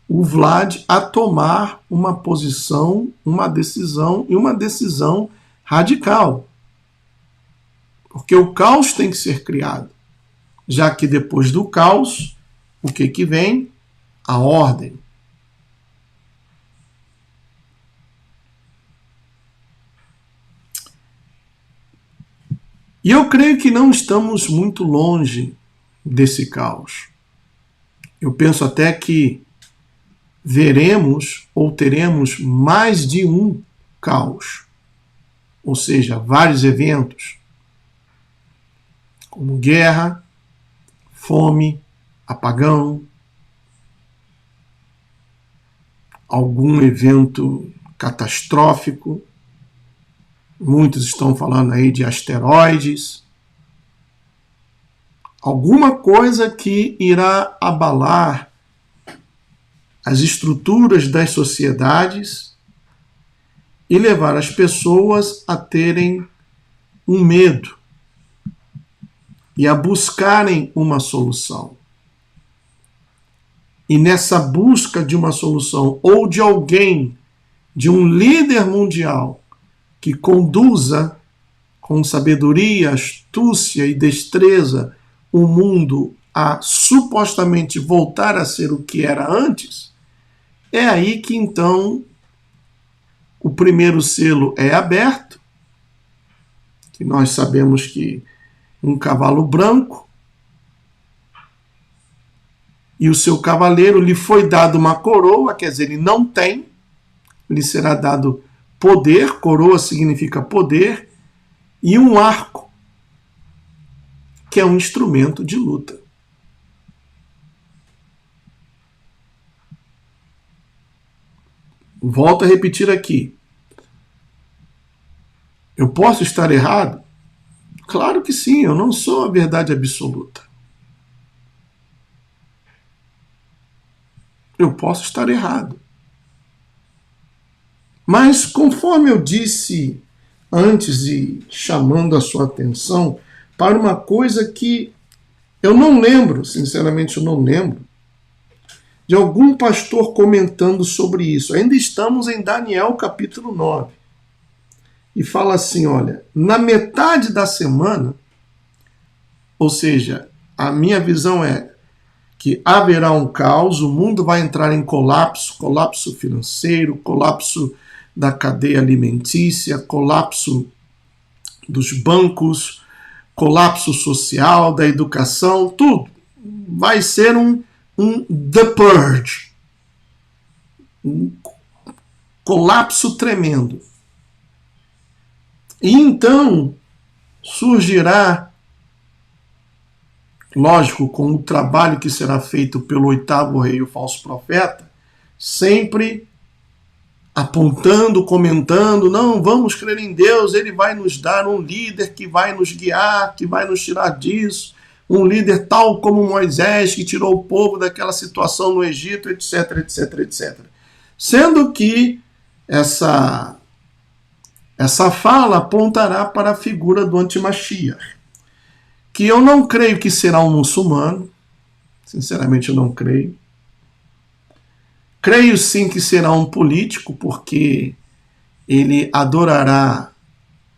o Vlad a tomar uma posição, uma decisão, e uma decisão radical. Porque o caos tem que ser criado. Já que depois do caos, o que vem? A ordem. E eu creio que não estamos muito longe desse caos. Eu penso até que veremos ou teremos mais de um caos, ou seja, vários eventos, como guerra, fome, apagão, algum evento catastrófico. Muitos estão falando aí de asteroides. Alguma coisa que irá abalar as estruturas das sociedades e levar as pessoas a terem um medo e a buscarem uma solução. E nessa busca de uma solução ou de alguém, de um líder mundial que conduza com sabedoria, astúcia e destreza o mundo a supostamente voltar a ser o que era antes, é aí que então o primeiro selo é aberto, que nós sabemos que um cavalo branco, e o seu cavaleiro lhe foi dado uma coroa, quer dizer, ele não tem, lhe será dado poder, coroa significa poder, e um arco, que é um instrumento de luta. Volto a repetir aqui. Eu posso estar errado? Claro que sim, eu não sou a verdade absoluta. Eu posso estar errado. Mas, conforme eu disse antes e chamando a sua atenção para uma coisa que eu não lembro, sinceramente eu não lembro, de algum pastor comentando sobre isso. Ainda estamos em Daniel capítulo 9. E fala assim, olha, na metade da semana, ou seja, a minha visão é que haverá um caos, o mundo vai entrar em colapso, colapso financeiro, colapso da cadeia alimentícia, colapso dos bancos, colapso social, da educação, tudo. Vai ser um The Purge, um colapso tremendo. E então surgirá, lógico, com o trabalho que será feito pelo oitavo rei, o falso profeta, sempre apontando, comentando, não, vamos crer em Deus, ele vai nos dar um líder que vai nos guiar, que vai nos tirar disso, um líder tal como Moisés, que tirou o povo daquela situação no Egito, etc, etc, etc. Sendo que essa fala apontará para a figura do Antimashiach, que eu não creio que será um muçulmano, sinceramente eu não creio. Creio sim que será um político, porque ele adorará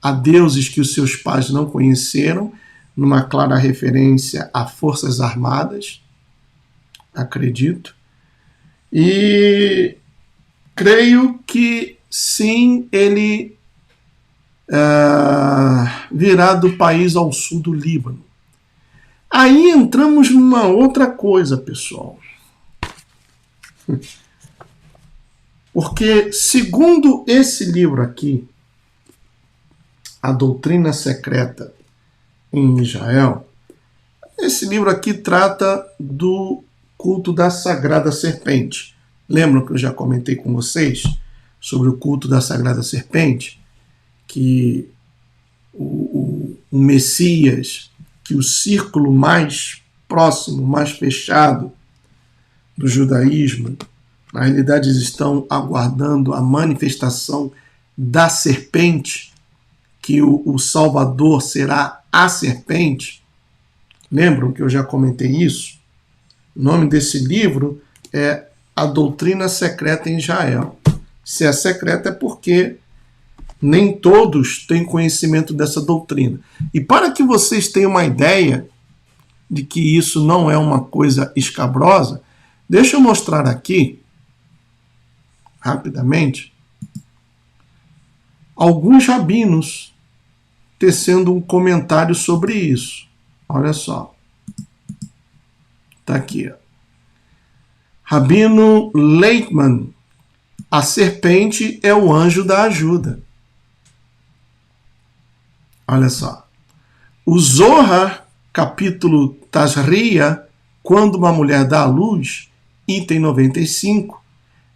a deuses que os seus pais não conheceram, numa clara referência a forças armadas, acredito. E creio que sim, ele virá do país ao sul do Líbano. Aí entramos numa outra coisa, pessoal. Porque, segundo esse livro aqui, A Doutrina Secreta em Israel. Esse livro aqui trata do culto da Sagrada Serpente. Lembram que eu já comentei com vocês sobre o culto da Sagrada Serpente? Que o Messias, que o círculo mais próximo, mais fechado do judaísmo, na realidade eles estão aguardando a manifestação da serpente, que o Salvador será a serpente. Lembram que eu já comentei isso? O nome desse livro é A Doutrina Secreta em Israel. Se é secreta é porque nem todos têm conhecimento dessa doutrina. E para que vocês tenham uma ideia de que isso não é uma coisa escabrosa, deixa eu mostrar aqui, rapidamente, alguns rabinos tecendo um comentário sobre isso. Olha só. Está aqui. Ó. Rabino Leitman. A serpente é o anjo da ajuda. Olha só. O Zohar, capítulo Tazria, quando uma mulher dá à luz, item 95,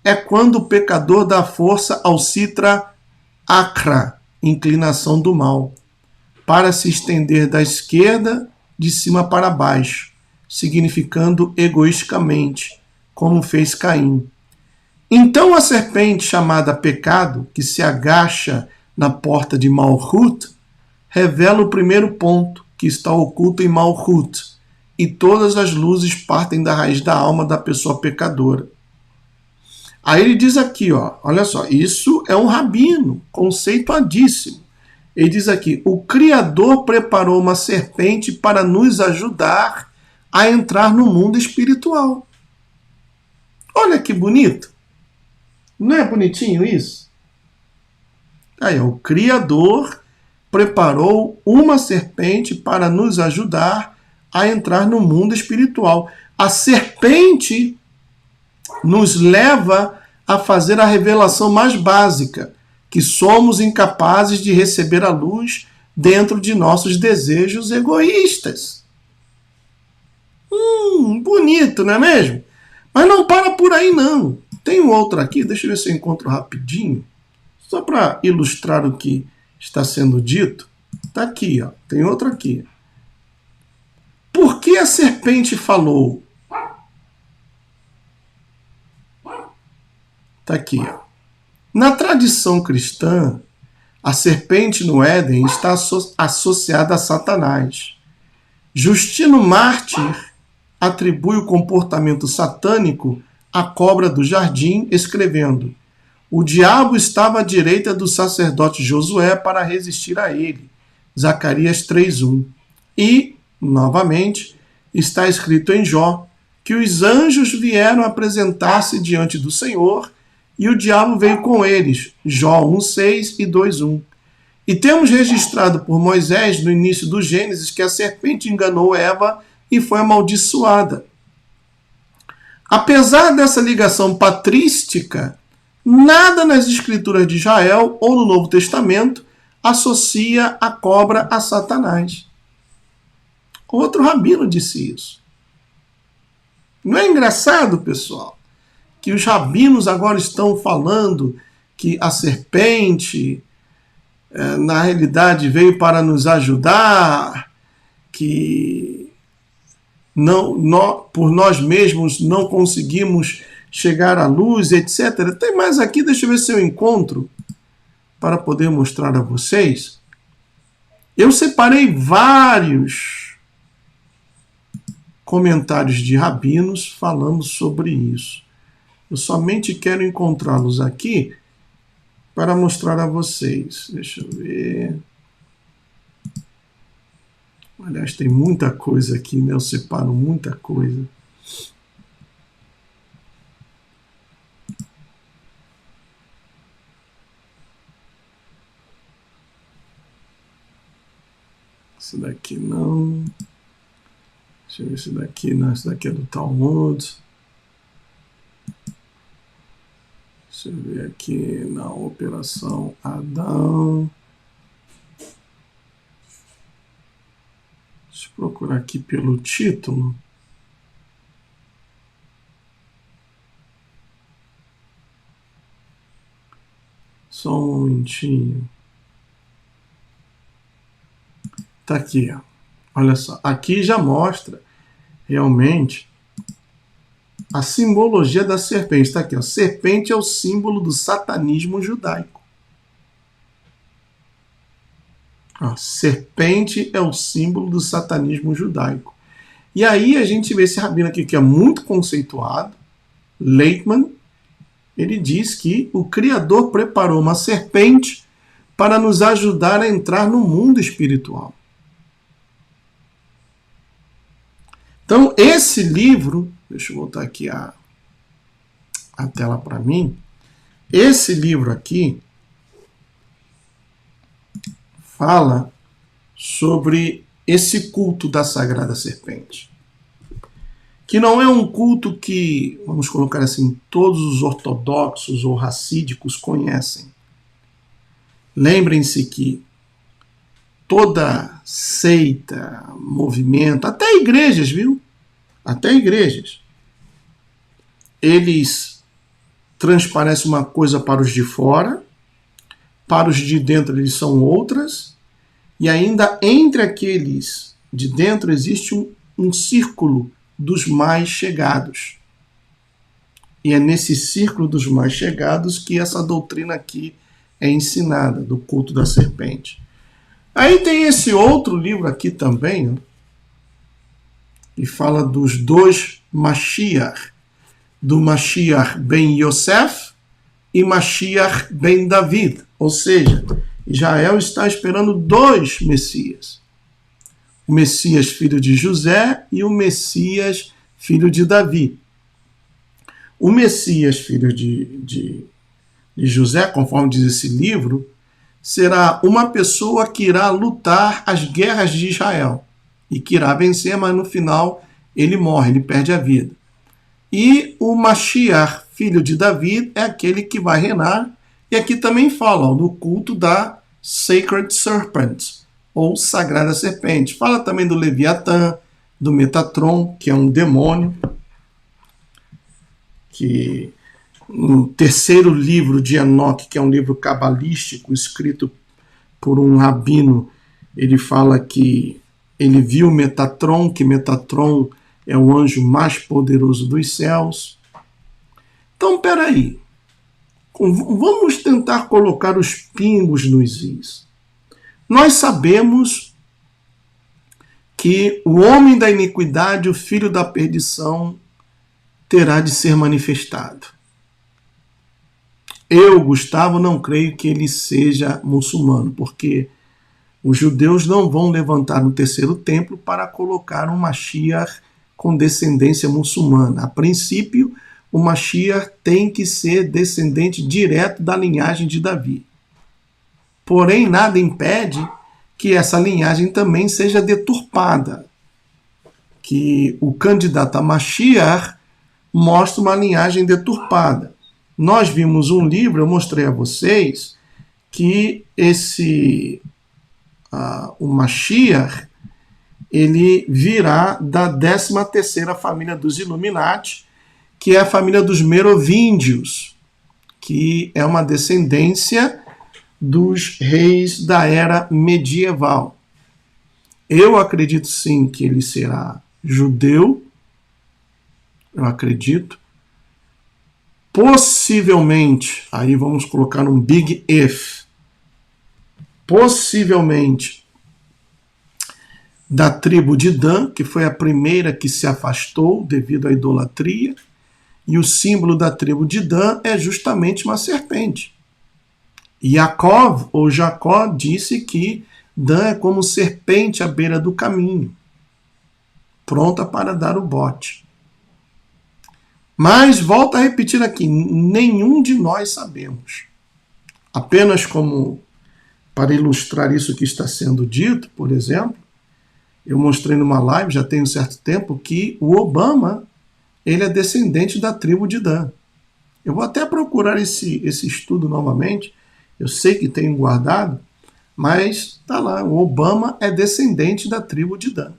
é quando o pecador dá força ao citra akra, inclinação do mal, para se estender da esquerda de cima para baixo, significando egoisticamente, como fez Caim. Então a serpente chamada pecado, que se agacha na porta de Malchut, revela o primeiro ponto, que está oculto em Malchut, e todas as luzes partem da raiz da alma da pessoa pecadora. Aí ele diz aqui, ó, olha só, isso é um rabino, conceituadíssimo. Ele diz aqui, o Criador preparou uma serpente para nos ajudar a entrar no mundo espiritual. Olha que bonito. Não é bonitinho isso? Aí, ó, o Criador preparou uma serpente para nos ajudar a entrar no mundo espiritual. A serpente nos leva a fazer a revelação mais básica, que somos incapazes de receber a luz dentro de nossos desejos egoístas. Bonito, não é mesmo? Mas não para por aí, não. Tem um outro aqui, deixa eu ver se eu encontro rapidinho, só para ilustrar o que está sendo dito. Está aqui, ó. Tem outro aqui. Por que a serpente falou? Está aqui, ó. Na tradição cristã, a serpente no Éden está associada a Satanás. Justino Mártir atribui o comportamento satânico à cobra do jardim, escrevendo: o diabo estava à direita do sacerdote Josué para resistir a ele. Zacarias 3:1. E, novamente, está escrito em Jó que os anjos vieram apresentar-se diante do Senhor e o diabo veio com eles. Jó 1:6 e 2:1. E temos registrado por Moisés, no início do Gênesis, que a serpente enganou Eva e foi amaldiçoada. Apesar dessa ligação patrística, nada nas escrituras de Israel ou no Novo Testamento associa a cobra a Satanás. Outro rabino disse isso. Não é engraçado, pessoal, que os rabinos agora estão falando que a serpente, na realidade, veio para nos ajudar, que por nós mesmos não conseguimos chegar à luz, etc. Tem mais aqui, deixa eu ver se eu encontro para poder mostrar a vocês. Eu separei vários comentários de rabinos falando sobre isso. Eu somente quero encontrá-los aqui para mostrar a vocês. Deixa eu ver. Aliás, tem muita coisa aqui, né? Eu separo muita coisa. Esse daqui não. Deixa eu ver esse daqui. Não, esse daqui é do Talmud. Deixa eu ver aqui na Operação Adão. procurar aqui pelo título. Só um momentinho. Tá aqui, ó. Olha só. Aqui já mostra realmente a simbologia da serpente. Está aqui, ó. Serpente é o símbolo do satanismo judaico. Ó, serpente é o símbolo do satanismo judaico. E aí a gente vê esse rabino aqui que é muito conceituado, Leitman. Ele diz que o Criador preparou uma serpente para nos ajudar a entrar no mundo espiritual. Então, esse livro, deixa eu voltar aqui a tela para mim. Esse livro aqui fala sobre esse culto da Sagrada Serpente. Que não é um culto que, vamos colocar assim, todos os ortodoxos ou racídicos conhecem. Lembrem-se que toda seita, movimento, até igrejas, viu? Até igrejas, eles transparecem uma coisa para os de fora, para os de dentro eles são outras, e ainda entre aqueles de dentro existe um círculo dos mais chegados. E é nesse círculo dos mais chegados que essa doutrina aqui é ensinada, do culto da serpente. Aí tem esse outro livro aqui também, ó, que fala dos dois Mashiach, do Mashiach ben Yosef e Mashiach ben David. Ou seja, Israel está esperando dois Messias. O Messias filho de José e o Messias filho de Davi. O Messias filho de José, conforme diz esse livro, será uma pessoa que irá lutar as guerras de Israel e que irá vencer, mas no final ele morre, ele perde a vida. E o Mashiach, filho de Davi, é aquele que vai reinar. E aqui também fala do culto da Sacred Serpent, ou Sagrada Serpente. Fala também do Leviatã, do Metatron, que é um demônio, que no terceiro livro de Enoque, que é um livro cabalístico, escrito por um rabino, ele fala que ele viu Metatron, que Metatron é o anjo mais poderoso dos céus. Então, peraí. Vamos tentar colocar os pingos nos is. Nós sabemos que o homem da iniquidade, o filho da perdição, terá de ser manifestado. Eu, Gustavo, não creio que ele seja muçulmano, porque os judeus não vão levantar no terceiro templo para colocar um Mashiach com descendência muçulmana. A princípio, o Mashiach tem que ser descendente direto da linhagem de Davi. Porém, nada impede que essa linhagem também seja deturpada, que o candidato a Mashiach mostra uma linhagem deturpada. Nós vimos um livro, eu mostrei a vocês, que o Mashiach, ele virá da 13ª família dos Illuminati, que é a família dos merovíndios, que é uma descendência dos reis da era medieval. Eu acredito sim que ele será judeu, eu acredito. Possivelmente, aí vamos colocar um big if, possivelmente da tribo de Dan, que foi a primeira que se afastou devido à idolatria, e o símbolo da tribo de Dan é justamente uma serpente. Yaakov, ou Jacó, disse que Dan é como serpente à beira do caminho, pronta para dar o bote. Mas, volto a repetir aqui, nenhum de nós sabemos. Apenas como para ilustrar isso que está sendo dito, por exemplo, eu mostrei numa live, já tem um certo tempo, que o Obama, ele é descendente da tribo de Dan. Eu vou até procurar esse estudo novamente, eu sei que tenho guardado, mas está lá, o Obama é descendente da tribo de Dan.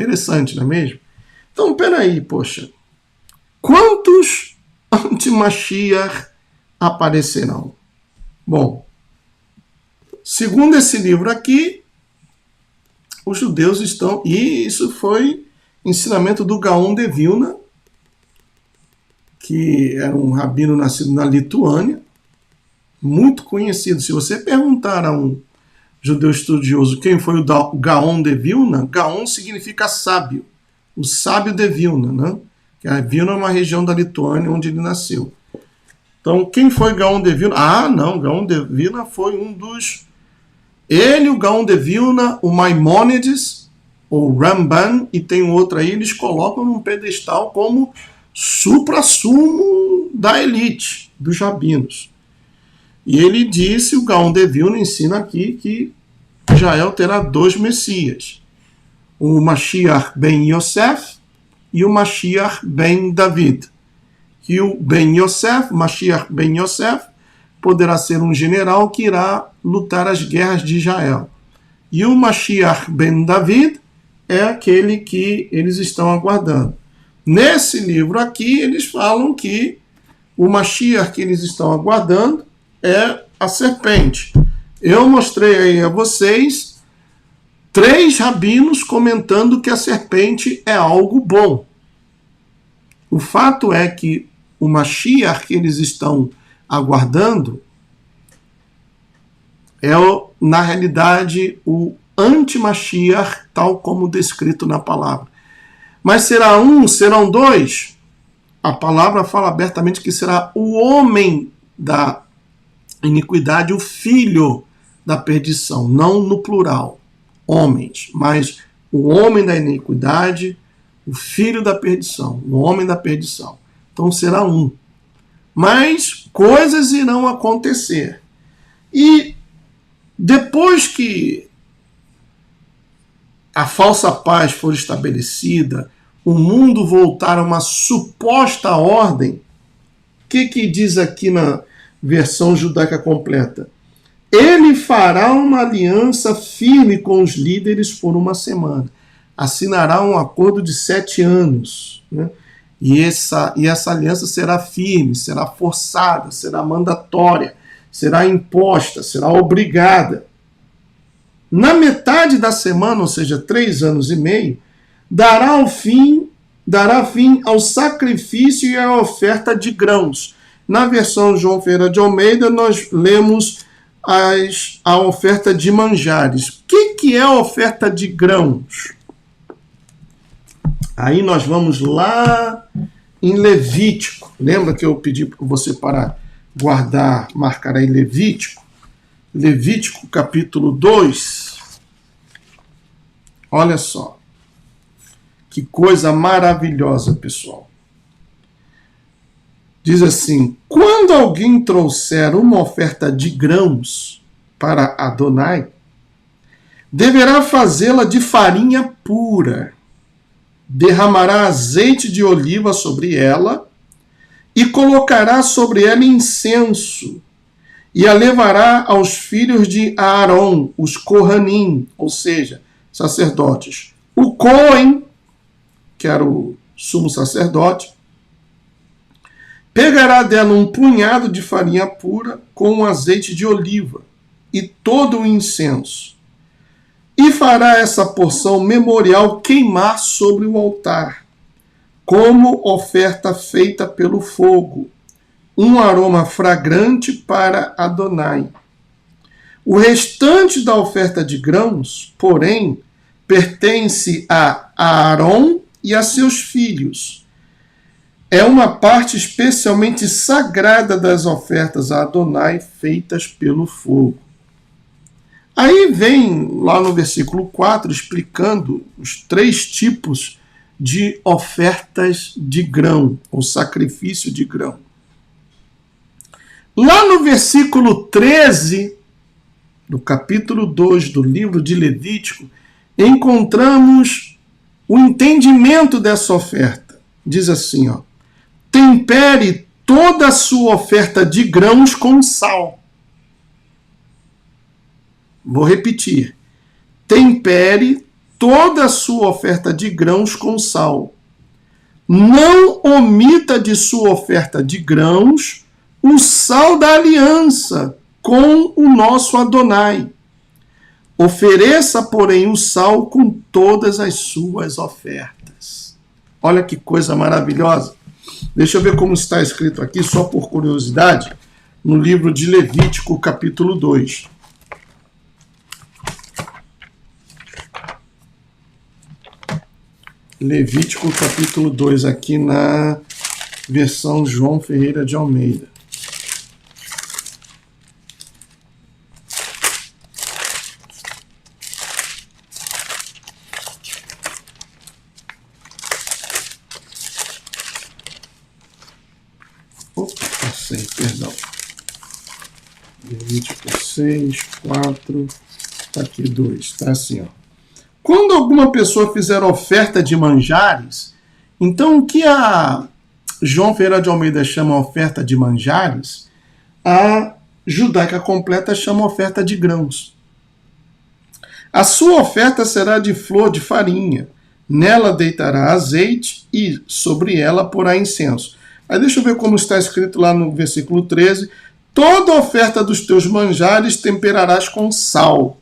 Interessante, não é mesmo? Então, peraí, poxa. Quantos anti-Mashiach aparecerão? Bom, segundo esse livro aqui, os judeus estão... E isso foi ensinamento do Gaon de Vilna, que era um rabino nascido na Lituânia, muito conhecido. Se você perguntar a um judeu estudioso quem foi o Gaon de Vilna, Gaon significa sábio, o sábio de Vilna, né? Que a Vilna é uma região da Lituânia onde ele nasceu. Então, quem foi Gaon de Vilna? Ah, não, Gaon de Vilna foi um dos... Ele, o Gaon de Vilna, o Maimônides, o Ramban, e tem outro aí, eles colocam num pedestal como supra-sumo da elite, dos rabinos. E ele disse, o Gaon de Vilna ensina aqui que Israel terá 2 Messias, o Mashiach ben Yosef e o Mashiach ben David. Que o ben Yosef, Mashiach ben Yosef, poderá ser um general que irá lutar as guerras de Israel. E o Mashiach ben David é aquele que eles estão aguardando. Nesse livro aqui, eles falam que o Mashiach que eles estão aguardando é a serpente. Eu mostrei aí a vocês 3 rabinos comentando que a serpente é algo bom. O fato é que o Mashiach que eles estão aguardando é, na realidade, o anti-Mashiach, tal como descrito na palavra. Mas será um, serão 2? A palavra fala abertamente que será o homem da iniquidade, o filho da perdição, não no plural, homens, mas o homem da iniquidade, o filho da perdição, o homem da perdição. Então será um. Mas coisas irão acontecer. E depois que a falsa paz for estabelecida, o mundo voltar a uma suposta ordem, o que diz aqui na versão judaica completa? Ele fará uma aliança firme com os líderes por 1 semana. Assinará um acordo de 7 anos. Né? E essa aliança será firme, será forçada, será mandatória, será imposta, será obrigada. Na metade da semana, ou seja, 3 anos e meio, dará fim ao sacrifício e à oferta de grãos. Na versão João Ferreira de Almeida, nós lemos a oferta de manjares. O que é a oferta de grãos? Aí nós vamos lá em Levítico. Lembra que eu pedi para você para guardar, marcar aí Levítico? Levítico capítulo 2. Olha só. Que coisa maravilhosa, pessoal. Diz assim: quando alguém trouxer uma oferta de grãos para Adonai, deverá fazê-la de farinha pura. Derramará azeite de oliva sobre ela e colocará sobre ela incenso e a levará aos filhos de Aaron, os Kohanim, ou seja, sacerdotes. O Cohen, que era o sumo sacerdote, pegará dela um punhado de farinha pura com um azeite de oliva e todo o incenso, e fará essa porção memorial queimar sobre o altar, como oferta feita pelo fogo, um aroma fragrante para Adonai. O restante da oferta de grãos, porém, pertence a Aaron e a seus filhos. É uma parte especialmente sagrada das ofertas a Adonai feitas pelo fogo. Aí vem lá no versículo 4 explicando os 3 tipos de ofertas de grão, ou sacrifício de grão. Lá no versículo 13, do capítulo 2 do livro de Levítico, encontramos o entendimento dessa oferta. Diz assim, ó: tempere toda a sua oferta de grãos com sal. Vou repetir. Tempere toda a sua oferta de grãos com sal. Não omita de sua oferta de grãos o sal da aliança com o nosso Adonai. Ofereça, porém, o sal com todas as suas ofertas. Olha que coisa maravilhosa. Deixa eu ver como está escrito aqui, só por curiosidade, no livro de Levítico, capítulo 2. Levítico, capítulo 2, aqui na versão João Ferreira de Almeida. Passei, perdão. Levítico 6, 4, tá aqui 2, tá assim, ó. Quando alguma pessoa fizer oferta de manjares, então o que a João Ferreira de Almeida chama oferta de manjares, a judaica completa chama oferta de grãos. A sua oferta será de flor de farinha, nela deitará azeite e sobre ela porá incenso. Aí deixa eu ver como está escrito lá no versículo 13. Toda oferta dos teus manjares temperarás com sal.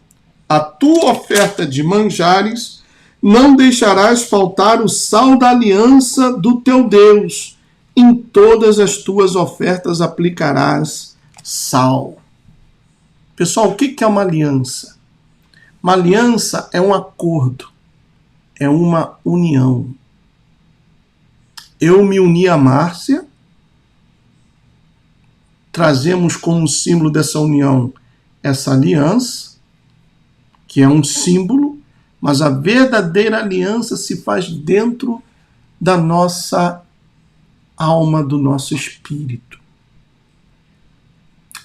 A tua oferta de manjares não deixarás faltar o sal da aliança do teu Deus. Em todas as tuas ofertas aplicarás sal. Pessoal, o que é uma aliança? Uma aliança é um acordo, é uma união. Eu me uni a Márcia, trazemos como símbolo dessa união essa aliança, que é um símbolo, mas a verdadeira aliança se faz dentro da nossa alma, do nosso espírito.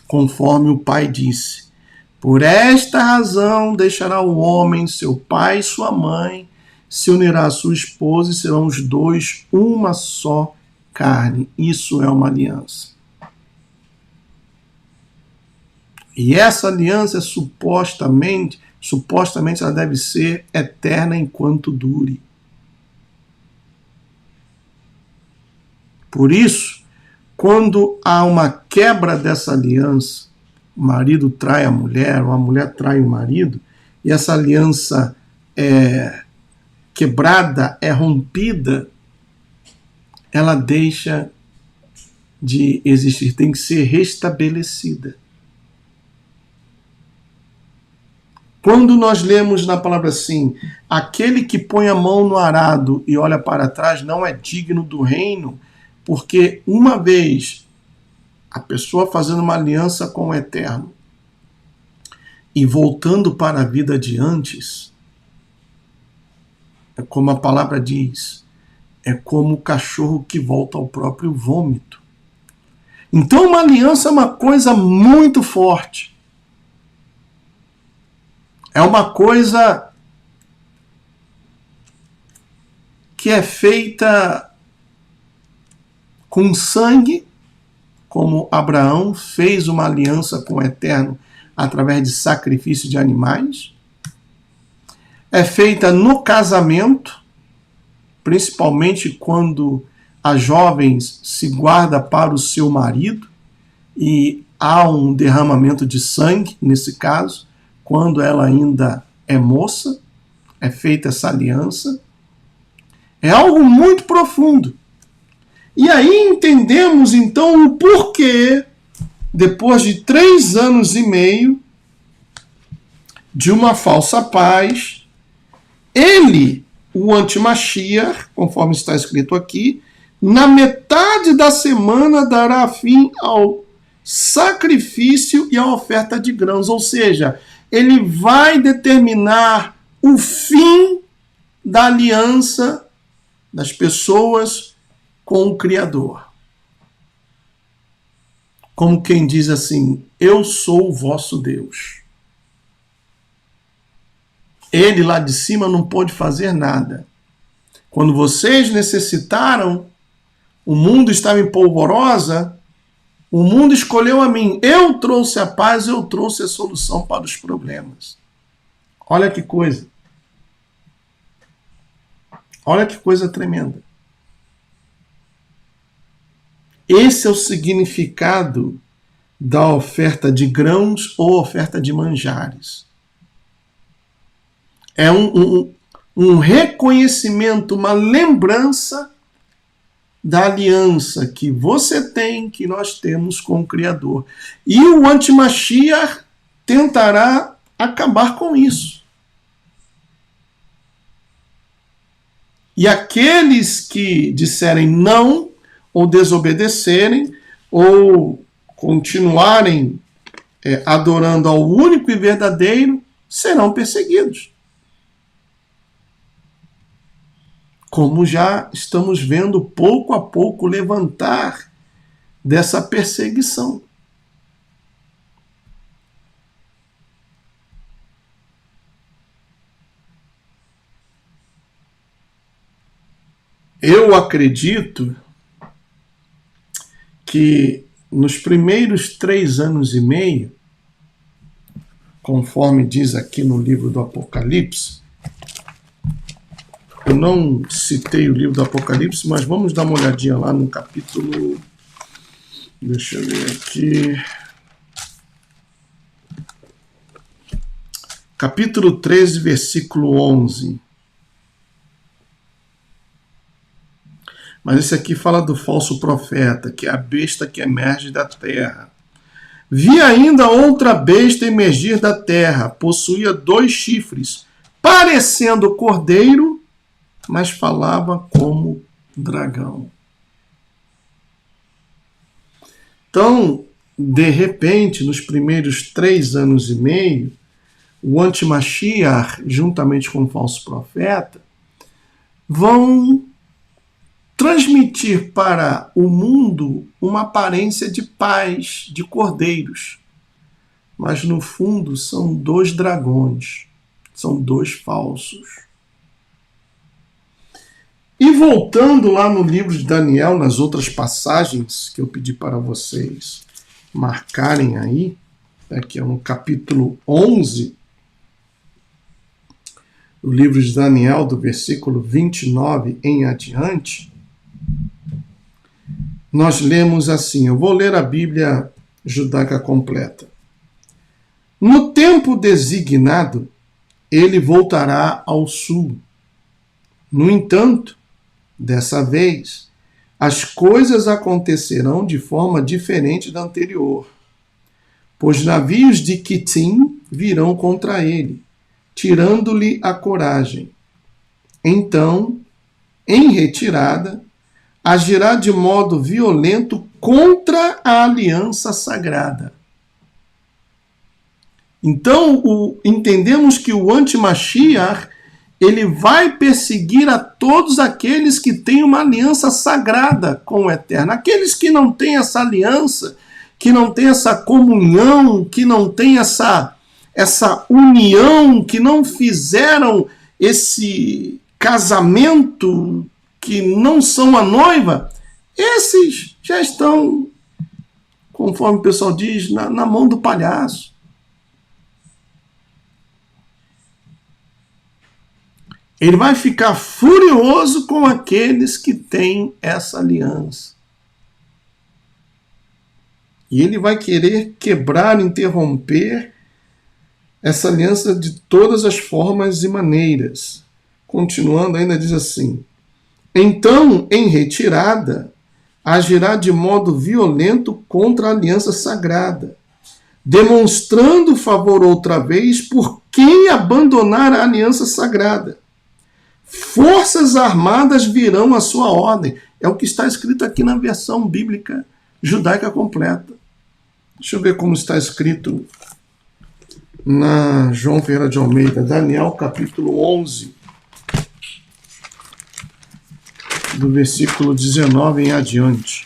Conforme o Pai disse, por esta razão deixará o homem seu pai e sua mãe, se unirá à sua esposa e serão os dois uma só carne. Isso é uma aliança. E essa aliança é supostamente ela deve ser eterna enquanto dure. Por isso, quando há uma quebra dessa aliança, o marido trai a mulher, ou a mulher trai o marido, e essa aliança é quebrada, é rompida, ela deixa de existir, tem que ser restabelecida. Quando nós lemos na palavra assim, aquele que põe a mão no arado e olha para trás não é digno do reino, porque uma vez a pessoa fazendo uma aliança com o Eterno e voltando para a vida de antes, é como a palavra diz, é como o cachorro que volta ao próprio vômito. Então uma aliança é uma coisa muito forte. É uma coisa que é feita com sangue, como Abraão fez uma aliança com o Eterno através de sacrifício de animais. É feita no casamento, principalmente quando a jovem se guarda para o seu marido e há um derramamento de sangue, nesse caso, quando ela ainda é moça, é feita essa aliança. É algo muito profundo. E aí entendemos então o porquê, depois de 3 anos e meio de uma falsa paz, ele, o anti-Mashiach, conforme está escrito aqui, na metade da semana dará fim ao sacrifício e à oferta de grãos, ou seja, ele vai determinar o fim da aliança das pessoas com o Criador. Como quem diz assim, eu sou o vosso Deus. Ele lá de cima não pôde fazer nada. Quando vocês necessitaram, o mundo estava em polvorosa, o mundo escolheu a mim. Eu trouxe a paz, eu trouxe a solução para os problemas. Olha que coisa. Olha que coisa tremenda. Esse é o significado da oferta de grãos ou oferta de manjares. É um reconhecimento, uma lembrança da aliança que você tem, que nós temos com o Criador. E o anti-Mashiach tentará acabar com isso. E aqueles que disserem não, ou desobedecerem, ou continuarem adorando ao único e verdadeiro, serão perseguidos. Como já estamos vendo pouco a pouco levantar dessa perseguição. Eu acredito que nos primeiros 3 anos e meio, conforme diz aqui no livro do Apocalipse, eu não citei o livro do Apocalipse, mas vamos dar uma olhadinha lá no capítulo... Deixa eu ver aqui... Capítulo 13, versículo 11. Mas esse aqui fala do falso profeta, que é a besta que emerge da terra. Vi ainda outra besta emergir da terra, possuía 2 chifres, parecendo cordeiro, mas falava como dragão. Então, de repente, nos primeiros 3 anos e meio, o anti-Mashiach, juntamente com o falso profeta, vão transmitir para o mundo uma aparência de paz, de cordeiros. Mas, no fundo, são 2 dragões, são 2 falsos. E voltando lá no livro de Daniel, nas outras passagens que eu pedi para vocês marcarem aí, que é no capítulo 11, do livro de Daniel, do versículo 29 em adiante, nós lemos assim, eu vou ler a Bíblia judaica completa. No tempo designado, ele voltará ao sul. No entanto, dessa vez, as coisas acontecerão de forma diferente da anterior, pois navios de Quitim virão contra ele, tirando-lhe a coragem. Então, em retirada, agirá de modo violento contra a aliança sagrada. Então, entendemos que o anti-Mashiach ele vai perseguir a todos aqueles que têm uma aliança sagrada com o Eterno. Aqueles que não têm essa aliança, que não têm essa comunhão, que não têm essa união, que não fizeram esse casamento, que não são a noiva, esses já estão, conforme o pessoal diz, na mão do palhaço. Ele vai ficar furioso com aqueles que têm essa aliança. E ele vai querer quebrar, interromper essa aliança de todas as formas e maneiras. Continuando, ainda diz assim: então, em retirada, agirá de modo violento contra a aliança sagrada, demonstrando favor outra vez por quem abandonar a aliança sagrada. Forças armadas virão à sua ordem. É o que está escrito aqui na versão bíblica judaica completa. Deixa eu ver como está escrito na João Ferreira de Almeida, Daniel capítulo 11, do versículo 19 em adiante.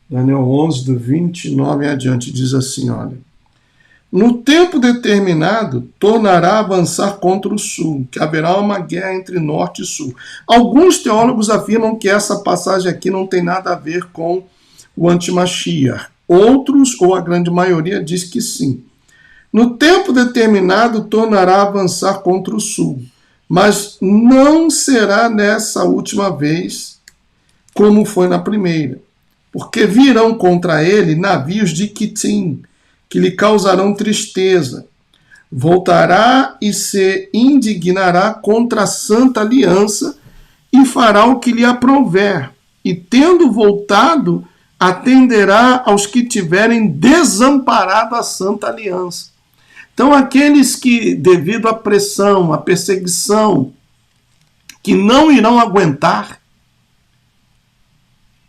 Daniel 11, do 29 em adiante, diz assim, olha: no tempo determinado, tornará a avançar contra o sul, que haverá uma guerra entre norte e sul. Alguns teólogos afirmam que essa passagem aqui não tem nada a ver com o anti-Mashiach. Outros, ou a grande maioria, diz que sim. No tempo determinado, tornará a avançar contra o sul, mas não será nessa última vez como foi na primeira, porque virão contra ele navios de Quitim, que lhe causarão tristeza. Voltará e se indignará contra a santa aliança e fará o que lhe aprouver. E tendo voltado, atenderá aos que tiverem desamparado a santa aliança. Então, aqueles que, devido à pressão, à perseguição, que não irão aguentar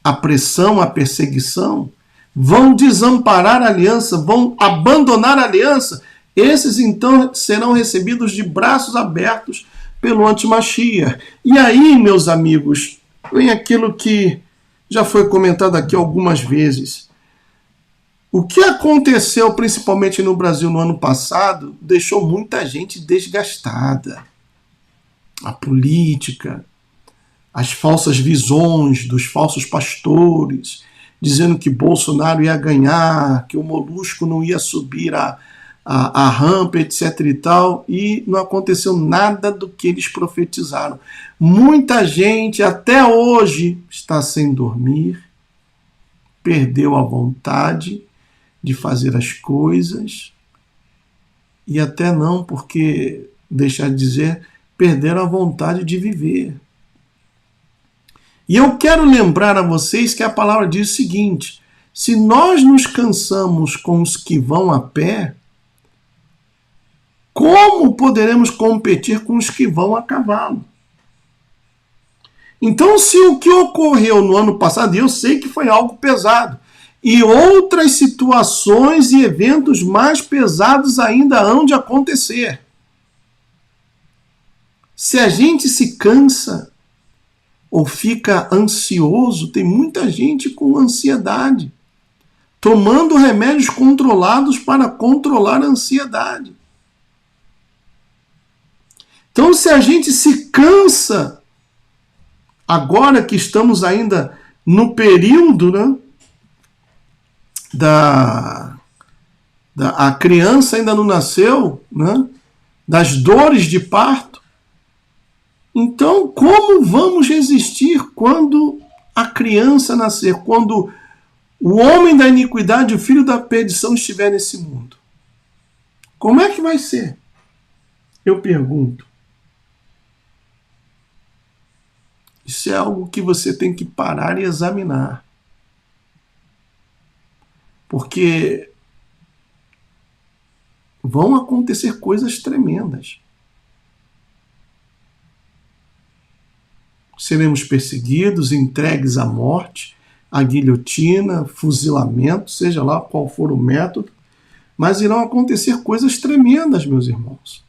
a pressão, a perseguição, vão desamparar a aliança, vão abandonar a aliança, esses então serão recebidos de braços abertos pelo antimachia. E aí, meus amigos, vem aquilo que já foi comentado aqui algumas vezes. O que aconteceu, principalmente no Brasil no ano passado, deixou muita gente desgastada. A política, as falsas visões dos falsos pastores, dizendo que Bolsonaro ia ganhar, que o Molusco não ia subir a rampa, etc. e tal, e não aconteceu nada do que eles profetizaram. Muita gente até hoje está sem dormir, perdeu a vontade de fazer as coisas, e até não, porque, deixar de dizer, perderam a vontade de viver. E eu quero lembrar a vocês que a palavra diz o seguinte: se nós nos cansamos com os que vão a pé, como poderemos competir com os que vão a cavalo? Então, se o que ocorreu no ano passado, e eu sei que foi algo pesado, e outras situações e eventos mais pesados ainda hão de acontecer. Se a gente se cansa ou fica ansioso, tem muita gente com ansiedade, tomando remédios controlados para controlar a ansiedade. Então, se a gente se cansa, agora que estamos ainda no período, né, a criança ainda não nasceu, né, das dores de parto, então como vamos resistir quando a criança nascer, quando o homem da iniquidade, o filho da perdição estiver nesse mundo? Como é que vai ser? Eu pergunto. Isso é algo que você tem que parar e examinar. Porque vão acontecer coisas tremendas. Seremos perseguidos, entregues à morte, à guilhotina, fuzilamento, seja lá qual for o método, mas irão acontecer coisas tremendas, meus irmãos.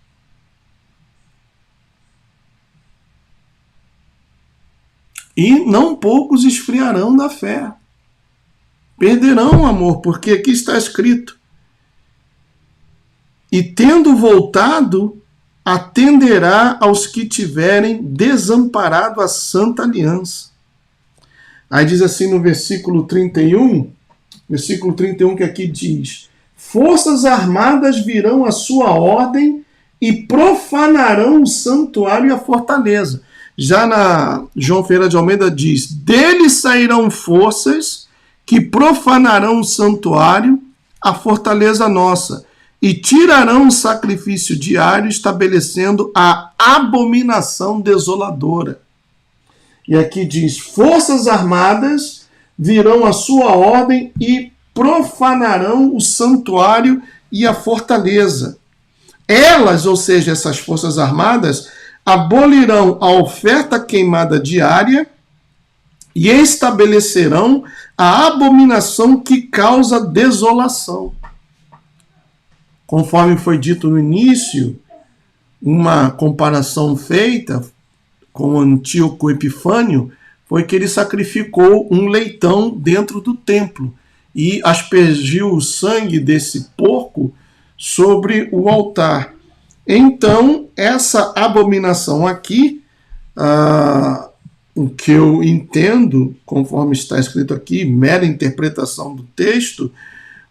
E não poucos esfriarão da fé. Perderão o amor, porque aqui está escrito: e tendo voltado, atenderá aos que tiverem desamparado a santa aliança. Aí diz assim no versículo 31 que aqui diz: forças armadas virão à sua ordem e profanarão o santuário e a fortaleza. Já na João Ferreira de Almeida diz: deles sairão forças que profanarão o santuário, a fortaleza nossa, e tirarão o sacrifício diário, estabelecendo a abominação desoladora. E aqui diz: forças armadas virão à sua ordem e profanarão o santuário e a fortaleza. Elas, ou seja, essas forças armadas, abolirão a oferta queimada diária e estabelecerão a abominação que causa desolação. Conforme foi dito no início, uma comparação feita com Antíoco Epifânio foi que ele sacrificou um leitão dentro do templo e aspergiu o sangue desse porco sobre o altar. Então, essa abominação aqui, o que eu entendo, conforme está escrito aqui, mera interpretação do texto,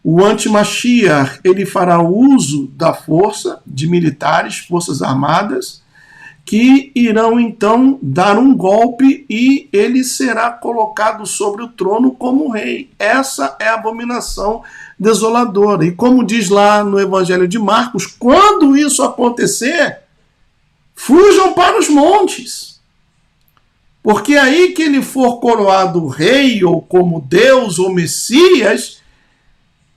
o anti-Mashiach, ele fará uso da força de militares, forças armadas, que irão então dar um golpe e ele será colocado sobre o trono como rei. Essa é a abominação desoladora. E como diz lá no Evangelho de Marcos, quando isso acontecer, fujam para os montes. Porque aí que ele for coroado rei, ou como Deus, ou Messias,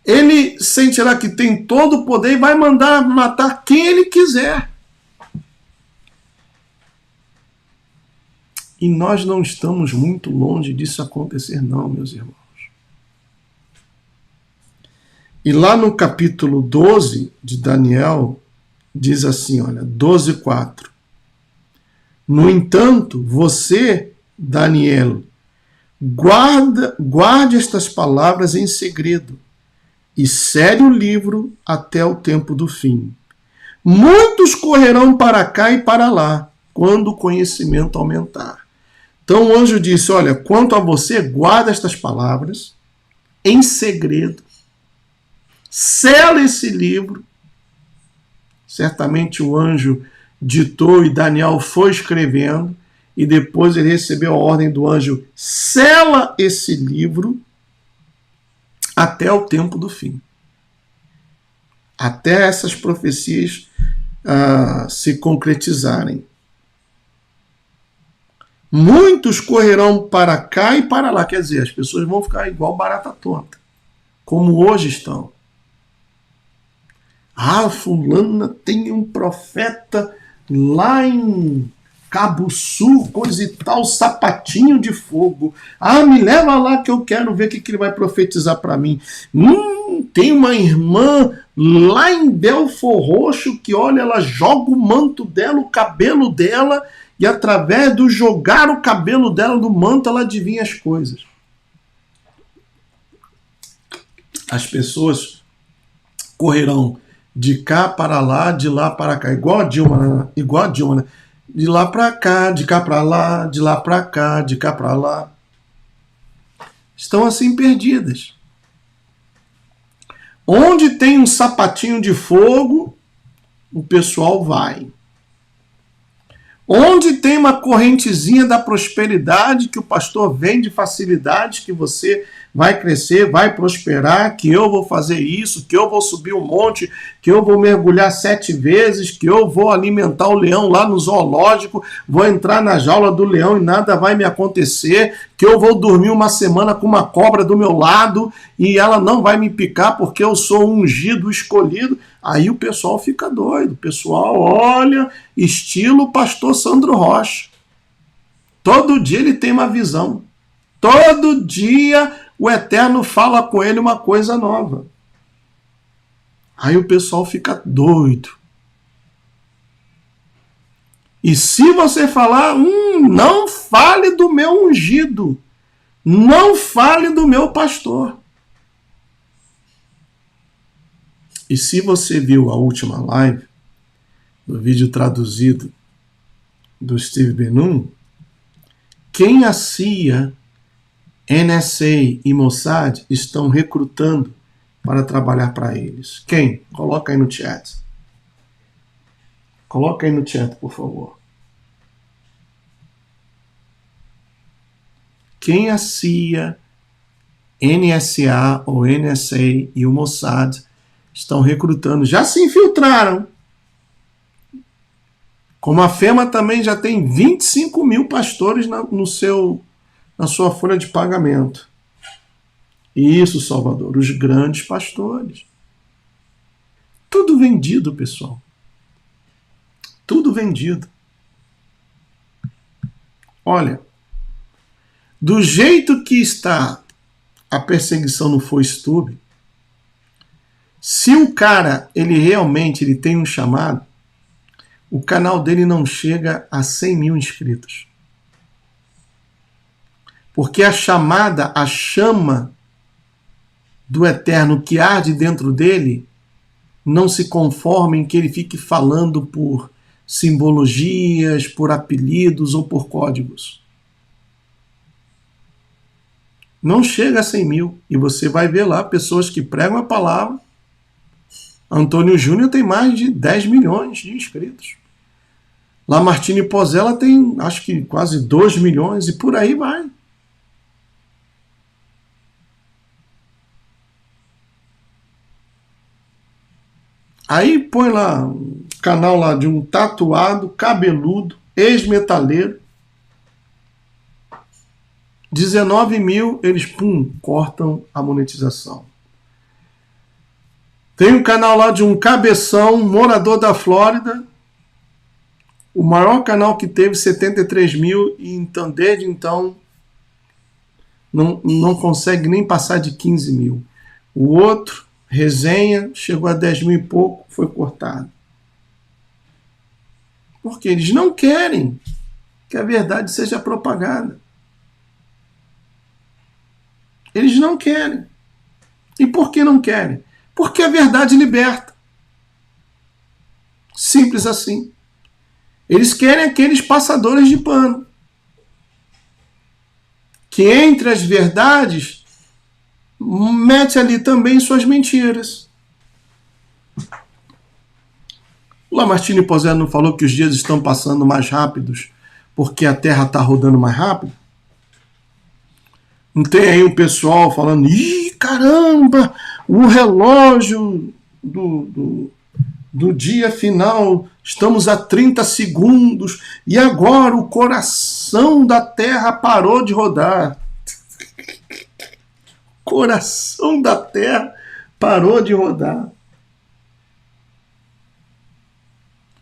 ele sentirá que tem todo o poder e vai mandar matar quem ele quiser. E nós não estamos muito longe disso acontecer, não, meus irmãos. E lá no capítulo 12 de Daniel, diz assim, olha, 12:4. No entanto, você, Daniel, guarde estas palavras em segredo e cele o livro até o tempo do fim. Muitos correrão para cá e para lá, quando o conhecimento aumentar. Então o anjo disse, olha, quanto a você, guarda estas palavras em segredo, sela esse livro. Certamente o anjo ditou e Daniel foi escrevendo, e depois ele recebeu a ordem do anjo, sela esse livro até o tempo do fim. Até essas profecias se concretizarem. Muitos correrão para cá e para lá. Quer dizer, as pessoas vão ficar igual barata tonta, como hoje estão. Fulana tem um profeta lá em Cabo Sul, coisa e tal, sapatinho de fogo. Me leva lá que eu quero ver o que ele vai profetizar para mim. Tem uma irmã lá em Belfor Roxo que, olha, ela joga o manto dela, o cabelo dela, e através do jogar o cabelo dela no manto, ela adivinha as coisas. As pessoas correrão de cá para lá, de lá para cá, igual a Dilma, né? De lá para cá, de cá para lá, de lá para cá, de cá para lá. Estão assim perdidas. Onde tem um sapatinho de fogo, o pessoal vai. Onde tem uma correntezinha da prosperidade, que o pastor vende facilidades, que você vai crescer, vai prosperar, que eu vou fazer isso, que eu vou subir um monte, que eu vou mergulhar 7 vezes, que eu vou alimentar o leão lá no zoológico, vou entrar na jaula do leão e nada vai me acontecer, que eu vou dormir uma semana com uma cobra do meu lado e ela não vai me picar porque eu sou ungido, escolhido. Aí o pessoal fica doido. O pessoal olha, estilo pastor Sandro Rocha. Todo dia ele tem uma visão. Todo dia o Eterno fala com ele uma coisa nova. Aí o pessoal fica doido. E se você falar, não fale do meu ungido, não fale do meu pastor. E se você viu a última live, do vídeo traduzido do Steve Benum, quem a CIA, NSA e Mossad estão recrutando para trabalhar para eles? Quem? Coloca aí no chat. Coloca aí no chat, por favor. Quem a CIA, NSA ou NSA e o Mossad estão recrutando? Já se infiltraram. Como a FEMA também já tem 25 mil pastores na sua folha de pagamento. Isso, Salvador, os grandes pastores. Tudo vendido, pessoal. Tudo vendido. Olha, do jeito que está a perseguição no FOSTube, se o cara, ele tem um chamado, o canal dele não chega a 100 mil inscritos. Porque a chamada, a chama do Eterno que arde dentro dele, não se conforma em que ele fique falando por simbologias, por apelidos ou por códigos. Não chega a 100 mil. E você vai ver lá pessoas que pregam a palavra. Antônio Júnior tem mais de 10 milhões de inscritos. Lamartine Pozella tem, acho que quase 2 milhões e por aí vai. Aí põe lá um canal lá de um tatuado, cabeludo, ex-metaleiro. 19 mil, eles, cortam a monetização. Tem um canal lá de um cabeção, morador da Flórida. O maior canal que teve 73 mil e então, desde então não consegue nem passar de 15 mil. O outro, resenha, chegou a 10 mil e pouco, foi cortado. Porque eles não querem que a verdade seja propagada. Eles não querem. E por que não querem? Porque a verdade liberta. Simples assim. Eles querem aqueles passadores de pano. Que entre as verdades, mete ali também suas mentiras. O Lamartine Pozella não falou que os dias estão passando mais rápidos porque a Terra está rodando mais rápido? Não tem aí um pessoal falando, ih, caramba, o relógio do dia final, estamos a 30 segundos e agora o coração da Terra parou de rodar. Coração da Terra parou de rodar.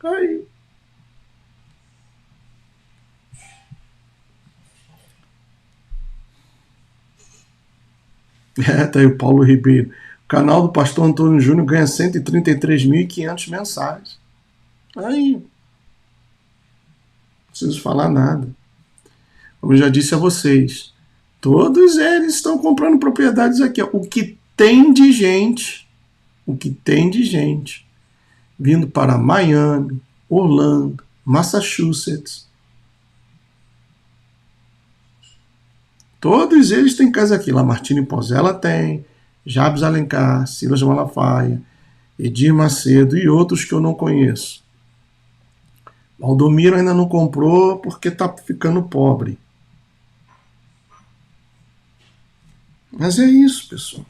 Aí. Tá aí o Paulo Ribeiro. O canal do pastor Antônio Júnior ganha 133.500 mensais. Aí. Não preciso falar nada. Como eu já disse a vocês, todos eles estão comprando propriedades aqui. Ó. O que tem de gente vindo para Miami, Orlando, Massachusetts. Todos eles têm casa aqui. Lamartine Pozella tem, Jabes Alencar, Silas Malafaia, Edir Macedo e outros que eu não conheço. Valdomiro ainda não comprou porque está ficando pobre. Mas é isso, pessoal.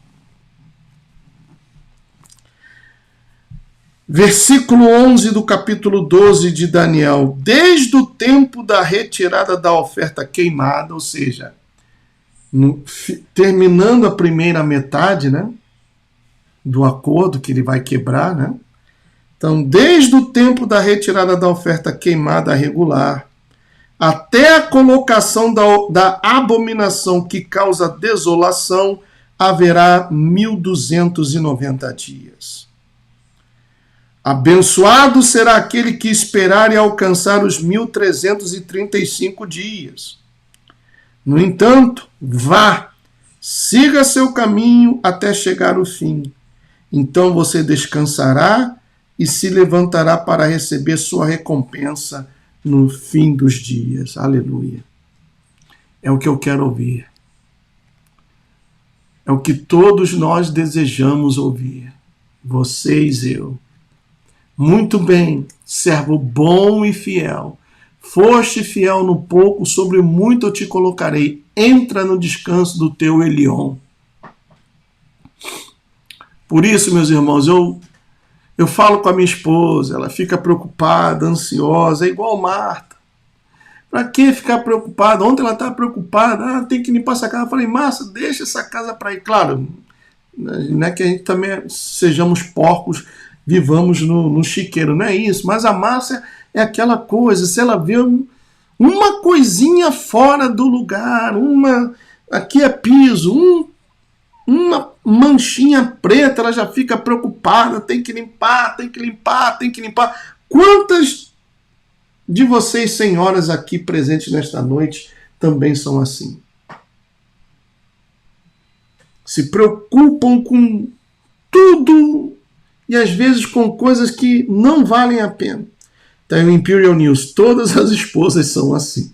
Versículo 11 do capítulo 12 de Daniel. Desde o tempo da retirada da oferta queimada, ou seja, terminando a primeira metade, né, do acordo que ele vai quebrar, né? Então, desde o tempo da retirada da oferta queimada regular, até a colocação da abominação que causa desolação, haverá 1.290 dias. Abençoado será aquele que esperar e alcançar os 1.335 dias. No entanto, vá, siga seu caminho até chegar ao fim. Então você descansará e se levantará para receber sua recompensa no fim dos dias. Aleluia. É o que eu quero ouvir. É o que todos nós desejamos ouvir. Vocês e eu. Muito bem, servo bom e fiel. Foste fiel no pouco, sobre muito eu te colocarei. Entra no descanso do teu Elion. Por isso, meus irmãos, eu falo com a minha esposa, ela fica preocupada, ansiosa, é igual Marta. Para que ficar preocupada? Ontem ela estava preocupada, tem que limpar essa casa. Eu falei, Márcia, deixa essa casa para aí. Claro, não é que a gente também sejamos porcos, vivamos no chiqueiro, não é isso. Mas a Márcia é aquela coisa, se ela vê uma coisinha fora do lugar, aqui é piso, uma manchinha preta, ela já fica preocupada, tem que limpar. Quantas de vocês, senhoras aqui presentes nesta noite, também são assim? Se preocupam com tudo e às vezes com coisas que não valem a pena. Então, o Imperial News, todas as esposas são assim.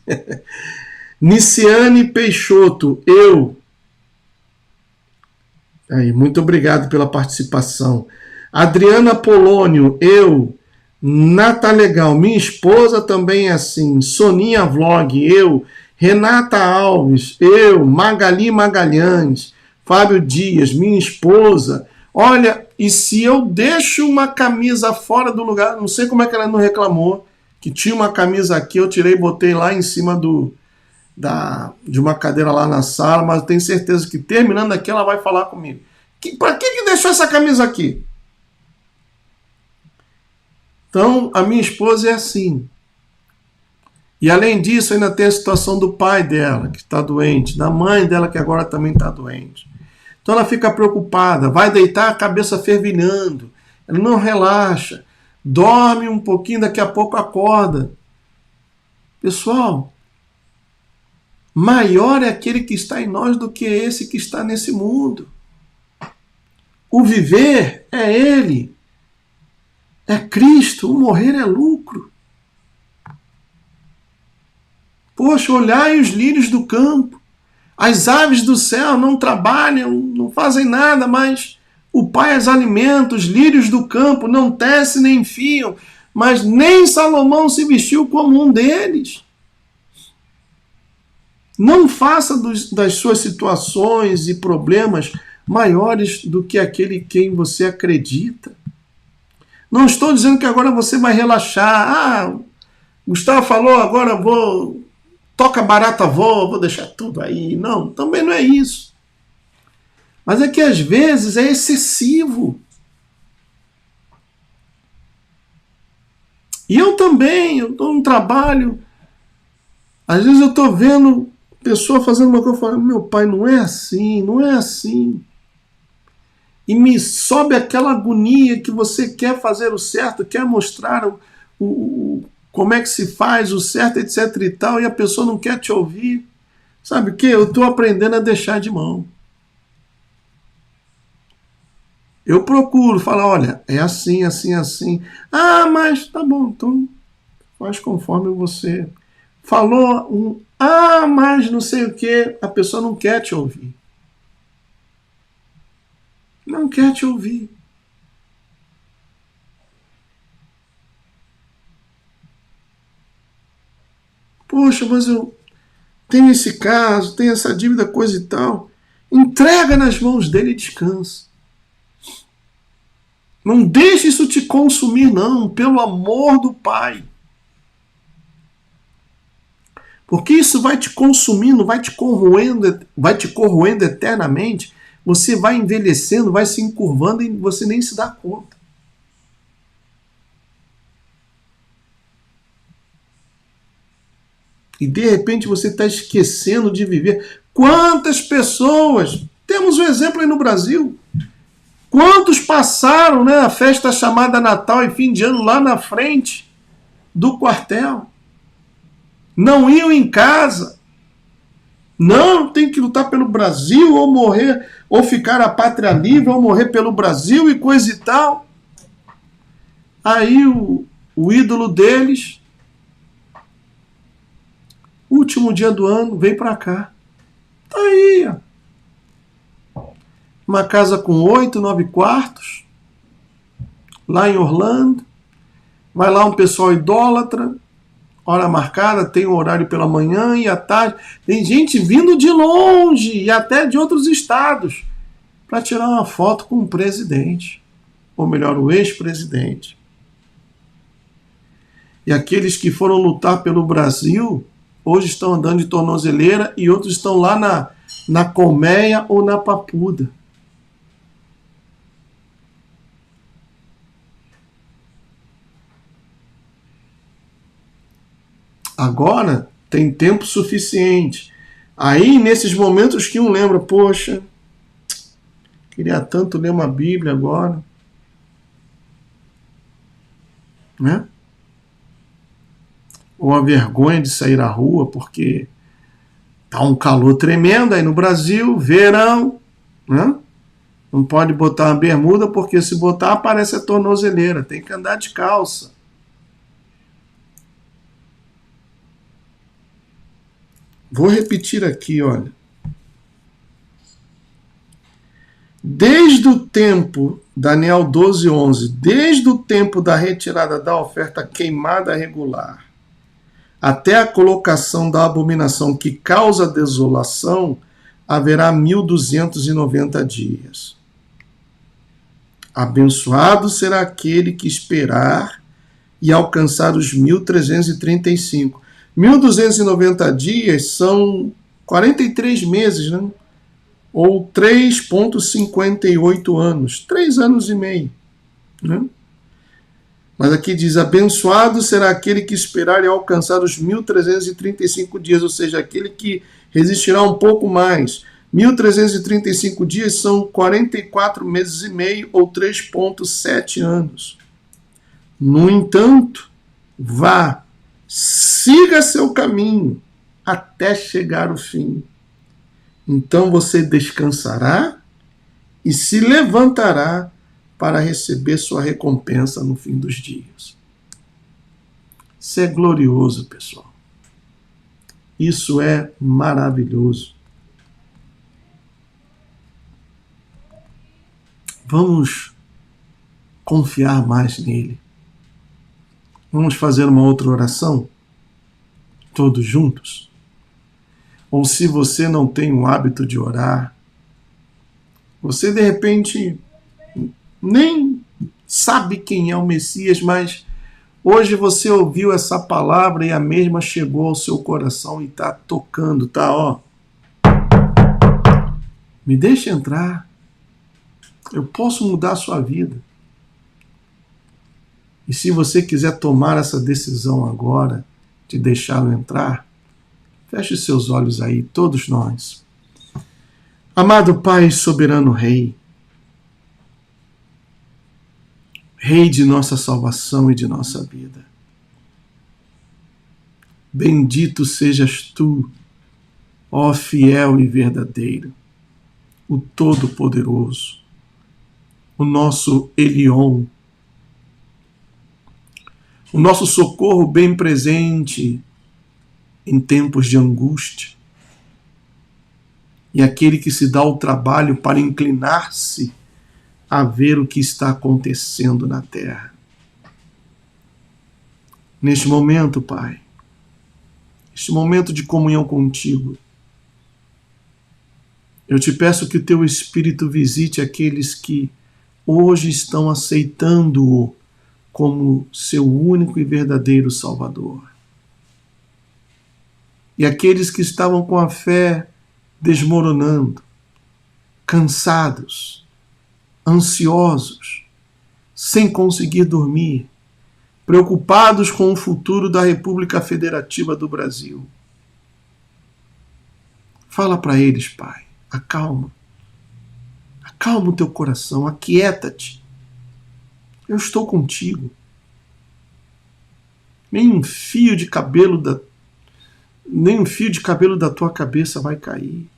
Niciane Peixoto, eu Aí, muito obrigado pela participação. Adriana Polônio, eu. Nata Legal, minha esposa também é assim. Soninha Vlog, eu. Renata Alves, eu. Magali Magalhães, Fábio Dias, minha esposa. Olha, e se eu deixo uma camisa fora do lugar, não sei como é que ela não reclamou, que tinha uma camisa aqui, eu tirei e botei lá em cima de uma cadeira lá na sala, mas eu tenho certeza que terminando aqui ela vai falar comigo. Para que deixou essa camisa aqui? Então, a minha esposa é assim. E além disso, ainda tem a situação do pai dela, que está doente, da mãe dela, que agora também está doente. Então ela fica preocupada, vai deitar a cabeça fervilhando, ela não relaxa, dorme um pouquinho, daqui a pouco acorda. Pessoal, maior é aquele que está em nós do que esse que está nesse mundo. O viver é Ele. É Cristo, o morrer é lucro. Poxa, olhai os lírios do campo. As aves do céu não trabalham, não fazem nada, mas o Pai as alimenta. Os lírios do campo não tecem nem fiam, mas nem Salomão se vestiu como um deles. Não faça das suas situações e problemas maiores do que aquele em quem você acredita. Não estou dizendo que agora você vai relaxar. Ah, Gustavo falou, agora toca barata voa, vou deixar tudo aí. Não, também não é isso. Mas é que às vezes é excessivo. E eu também, eu estou no trabalho. Às vezes eu estou vendo pessoa fazendo uma coisa e falo, meu pai, não é assim, não é assim. E me sobe aquela agonia que você quer fazer o certo, quer mostrar como é que se faz o certo, etc e tal, e a pessoa não quer te ouvir. Sabe o que? Eu estou aprendendo a deixar de mão. Eu procuro falar, olha, é assim, assim, assim. Ah, mas tá bom, então faz conforme você falou. Mas não sei o que, a pessoa não quer te ouvir. Não quer te ouvir. Poxa, mas eu tenho esse caso, tenho essa dívida, coisa e tal. Entrega nas mãos dele e descansa. Não deixe isso te consumir, não, pelo amor do Pai. Porque isso vai te consumindo, vai te corroendo eternamente. Você vai envelhecendo, vai se encurvando e você nem se dá conta. E de repente você está esquecendo de viver. Quantas pessoas, temos um exemplo aí no Brasil, quantos passaram, né, a festa chamada Natal e fim de ano lá na frente do quartel? Não iam em casa. Não, tem que lutar pelo Brasil, ou morrer, ou ficar a pátria livre, ou morrer pelo Brasil e coisa e tal. Aí o ídolo deles, último dia do ano, vem pra cá. Tá aí, ó. Uma casa com 8, 9 quartos, lá em Orlando. Vai lá um pessoal idólatra, hora marcada, tem um horário pela manhã e à tarde. Tem gente vindo de longe e até de outros estados para tirar uma foto com o presidente, ou melhor, o ex-presidente. E aqueles que foram lutar pelo Brasil, hoje estão andando de tornozeleira e outros estão lá na colmeia ou na papuda. Agora tem tempo suficiente. Aí, nesses momentos que um lembra, poxa, queria tanto ler uma Bíblia agora. Né? Ou a vergonha de sair à rua, porque tá um calor tremendo aí no Brasil, verão, né? Não pode botar uma bermuda, porque se botar aparece a tornozeleira, tem que andar de calça. Vou repetir aqui, olha. Desde o tempo, Daniel 12:11, desde o tempo da retirada da oferta queimada regular, até a colocação da abominação que causa desolação, haverá 1290 dias. Abençoado será aquele que esperar e alcançar os 1335. 1290 dias são 43 meses, né? Ou 3,58 anos. 3 anos e meio. Né? Mas aqui diz, abençoado será aquele que esperar e alcançar os 1335 dias, ou seja, aquele que resistirá um pouco mais. 1335 dias são 44 meses e meio, ou 3,7 anos. No entanto, vá, siga seu caminho até chegar o fim. Então você descansará e se levantará para receber sua recompensa no fim dos dias. Isso é glorioso, pessoal. Isso é maravilhoso. Vamos confiar mais nele. Vamos fazer uma outra oração? Todos juntos? Ou se você não tem o hábito de orar, você de repente nem sabe quem é o Messias, mas hoje você ouviu essa palavra e a mesma chegou ao seu coração e está tocando, tá? Ó, me deixa entrar. Eu posso mudar a sua vida. E se você quiser tomar essa decisão agora, de deixá-lo entrar, feche seus olhos aí, todos nós. Amado Pai, soberano Rei, Rei de nossa salvação e de nossa vida, bendito sejas Tu, ó fiel e verdadeiro, o Todo-Poderoso, o nosso Elion, o nosso socorro bem presente em tempos de angústia, e aquele que se dá o trabalho para inclinar-se a ver o que está acontecendo na terra. Neste momento, Pai, este momento de comunhão contigo, eu te peço que o teu Espírito visite aqueles que hoje estão aceitando-o como seu único e verdadeiro Salvador. E aqueles que estavam com a fé desmoronando, cansados, ansiosos, sem conseguir dormir, preocupados com o futuro da República Federativa do Brasil. Fala para eles, Pai, acalma. Acalma o teu coração, aquieta-te. Eu estou contigo. Nem um fio de cabelo da tua cabeça vai cair.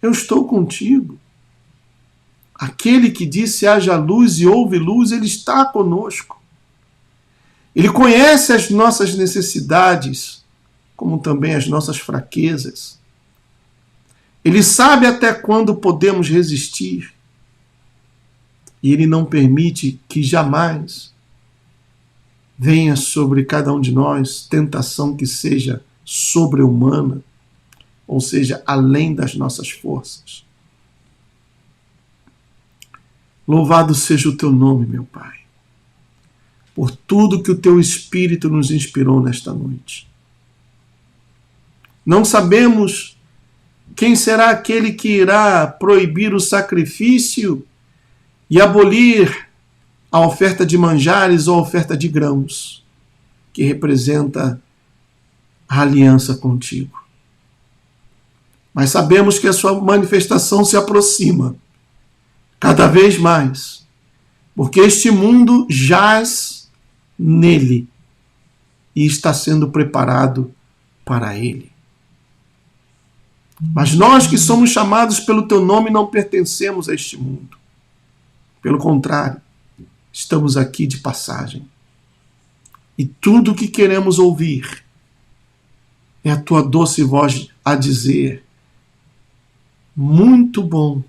Eu estou contigo. Aquele que disse haja luz e houve luz, ele está conosco. Ele conhece as nossas necessidades, como também as nossas fraquezas. Ele sabe até quando podemos resistir. E Ele não permite que jamais venha sobre cada um de nós tentação que seja sobre-humana, ou seja, além das nossas forças. Louvado seja o teu nome, meu Pai, por tudo que o teu Espírito nos inspirou nesta noite. Não sabemos quem será aquele que irá proibir o sacrifício e abolir a oferta de manjares ou a oferta de grãos, que representa a aliança contigo. Mas sabemos que a sua manifestação se aproxima cada vez mais, porque este mundo jaz nele e está sendo preparado para ele. Mas nós que somos chamados pelo teu nome não pertencemos a este mundo. Pelo contrário, estamos aqui de passagem. E tudo o que queremos ouvir é a tua doce voz a dizer: muito bom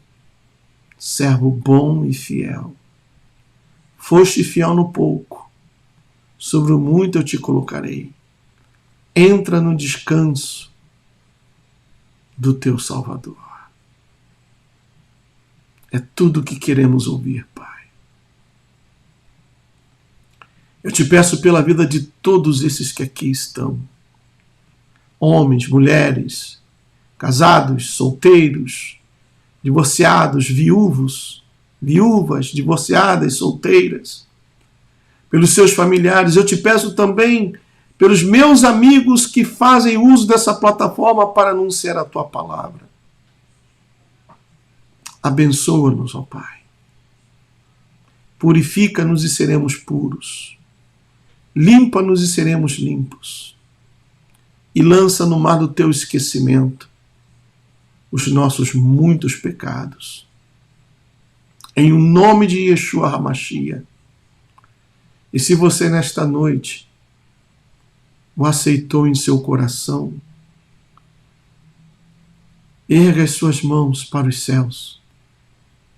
servo bom e fiel. Foste fiel no pouco, sobre o muito eu te colocarei. Entra no descanso do teu Salvador. É tudo o que queremos ouvir, Pai. Eu te peço pela vida de todos esses que aqui estão. Homens, mulheres, casados, solteiros, divorciados, viúvas, divorciadas, solteiras, pelos seus familiares. Eu te peço também pelos meus amigos que fazem uso dessa plataforma para anunciar a tua palavra. Abençoa-nos, ó Pai. Purifica-nos e seremos puros. Limpa-nos e seremos limpos. E lança no mar do teu esquecimento os nossos muitos pecados. Em o nome de Yeshua HaMashiach. E se você nesta noite o aceitou em seu coração, erga as suas mãos para os céus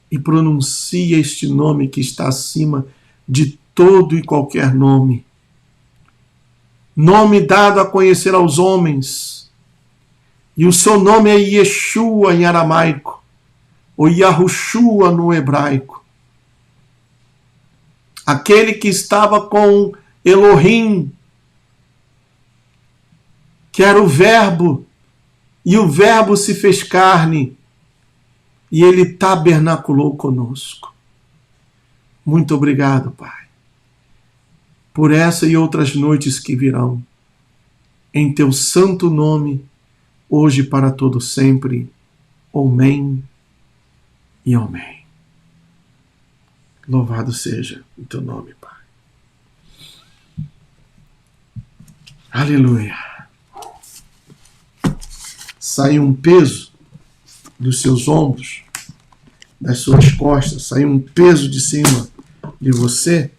e pronuncia este nome que está acima de todo e qualquer nome. Nome dado a conhecer aos homens. E o seu nome é Yeshua em aramaico, ou Yahushua no hebraico. Aquele que estava com Elohim, que era o Verbo, e o Verbo se fez carne, e ele tabernaculou conosco. Muito obrigado, Pai, por essa e outras noites que virão. Em teu santo nome, hoje e para todo sempre. Amém e amém. Louvado seja o teu nome, Pai. Aleluia. Saiu um peso dos seus ombros, das suas costas, saiu um peso de cima de você.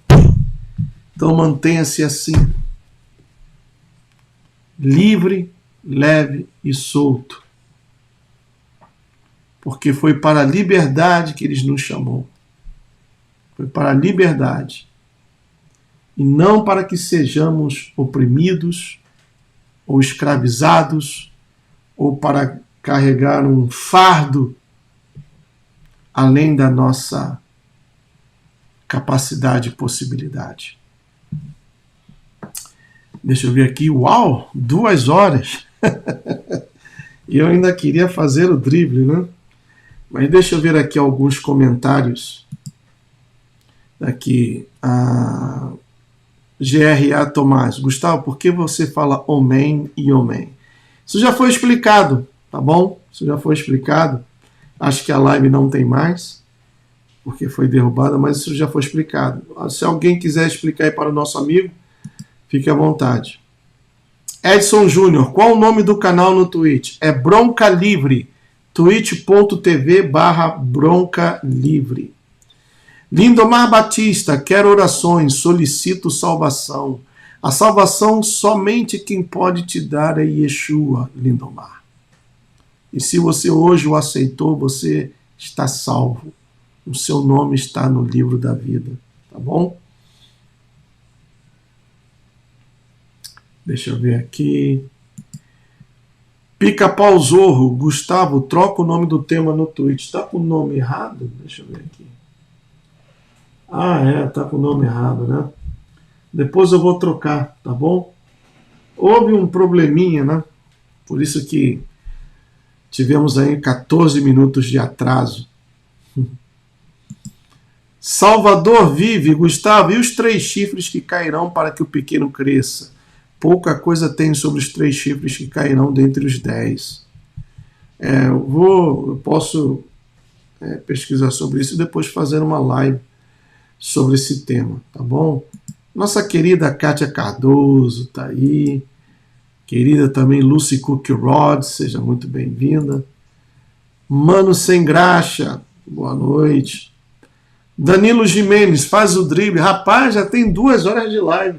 Então mantenha-se assim, livre, leve e solto, porque foi para a liberdade que ele nos chamou. Foi para a liberdade, e não para que sejamos oprimidos ou escravizados, ou para carregar um fardo além da nossa capacidade e possibilidade. Deixa eu ver aqui. Uau! 2 horas! E eu ainda queria fazer o drible, né? Mas deixa eu ver aqui alguns comentários. Aqui, a GRA Tomás. Gustavo, por que você fala amém e amém? Isso já foi explicado, tá bom? Isso já foi explicado. Acho que a live não tem mais, porque foi derrubada, mas isso já foi explicado. Se alguém quiser explicar aí para o nosso amigo, fique à vontade. Edson Júnior, qual o nome do canal no Twitch? É Bronca Livre, twitch.tv/Bronca Livre. Lindomar Batista, quero orações, solicito salvação. A salvação somente quem pode te dar é Yeshua, Lindomar. E se você hoje o aceitou, você está salvo. O seu nome está no livro da vida, tá bom? Deixa eu ver aqui. Pica-Pau Zorro, Gustavo, troca o nome do tema no Twitch. Está com o nome errado? Deixa eu ver aqui. Ah, está com o nome errado, né? Depois eu vou trocar, tá bom? Houve um probleminha, né? Por isso que tivemos aí 14 minutos de atraso. Salvador vive, Gustavo, e os 3 chifres que cairão para que o pequeno cresça? Pouca coisa tem sobre os 3 chifres que cairão dentre os 10. Eu posso pesquisar sobre isso e depois fazer uma live sobre esse tema, tá bom? Nossa querida Kátia Cardoso tá aí. Querida também Lucy Cook Rod, seja muito bem-vinda. Mano Sem Graxa, boa noite. Danilo Jimenez, faz o drible. Rapaz, já tem 2 horas de live.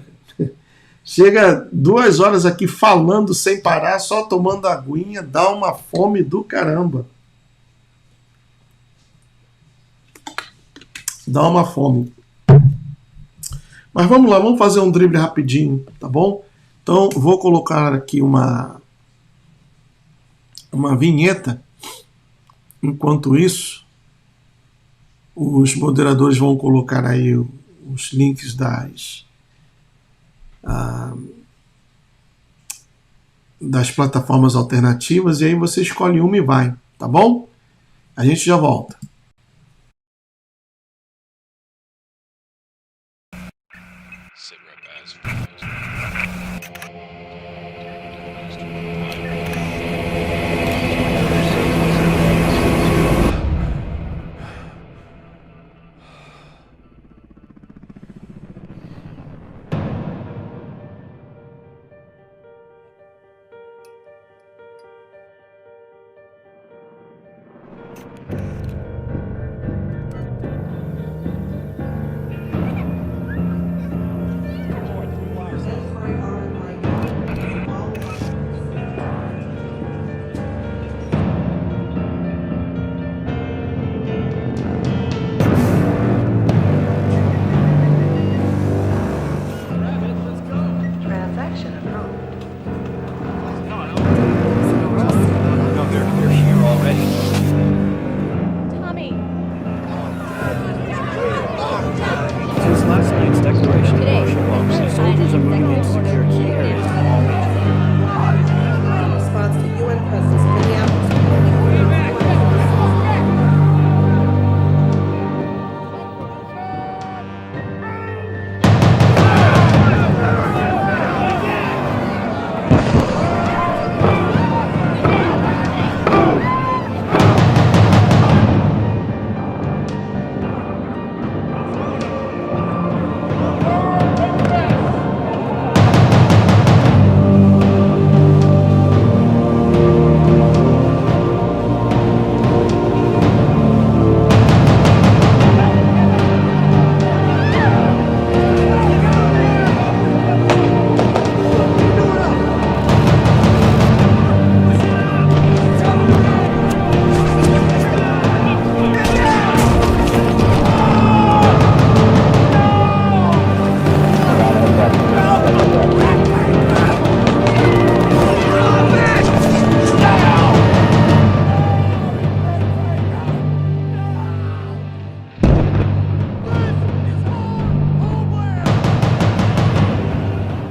Chega 2 horas aqui falando sem parar, só tomando aguinha, dá uma fome do caramba. Dá uma fome. Mas vamos lá, vamos fazer um drible rapidinho, tá bom? Então, vou colocar aqui uma vinheta. Enquanto isso, os moderadores vão colocar aí os links das plataformas alternativas, e aí você escolhe uma e vai, tá bom? A gente já volta.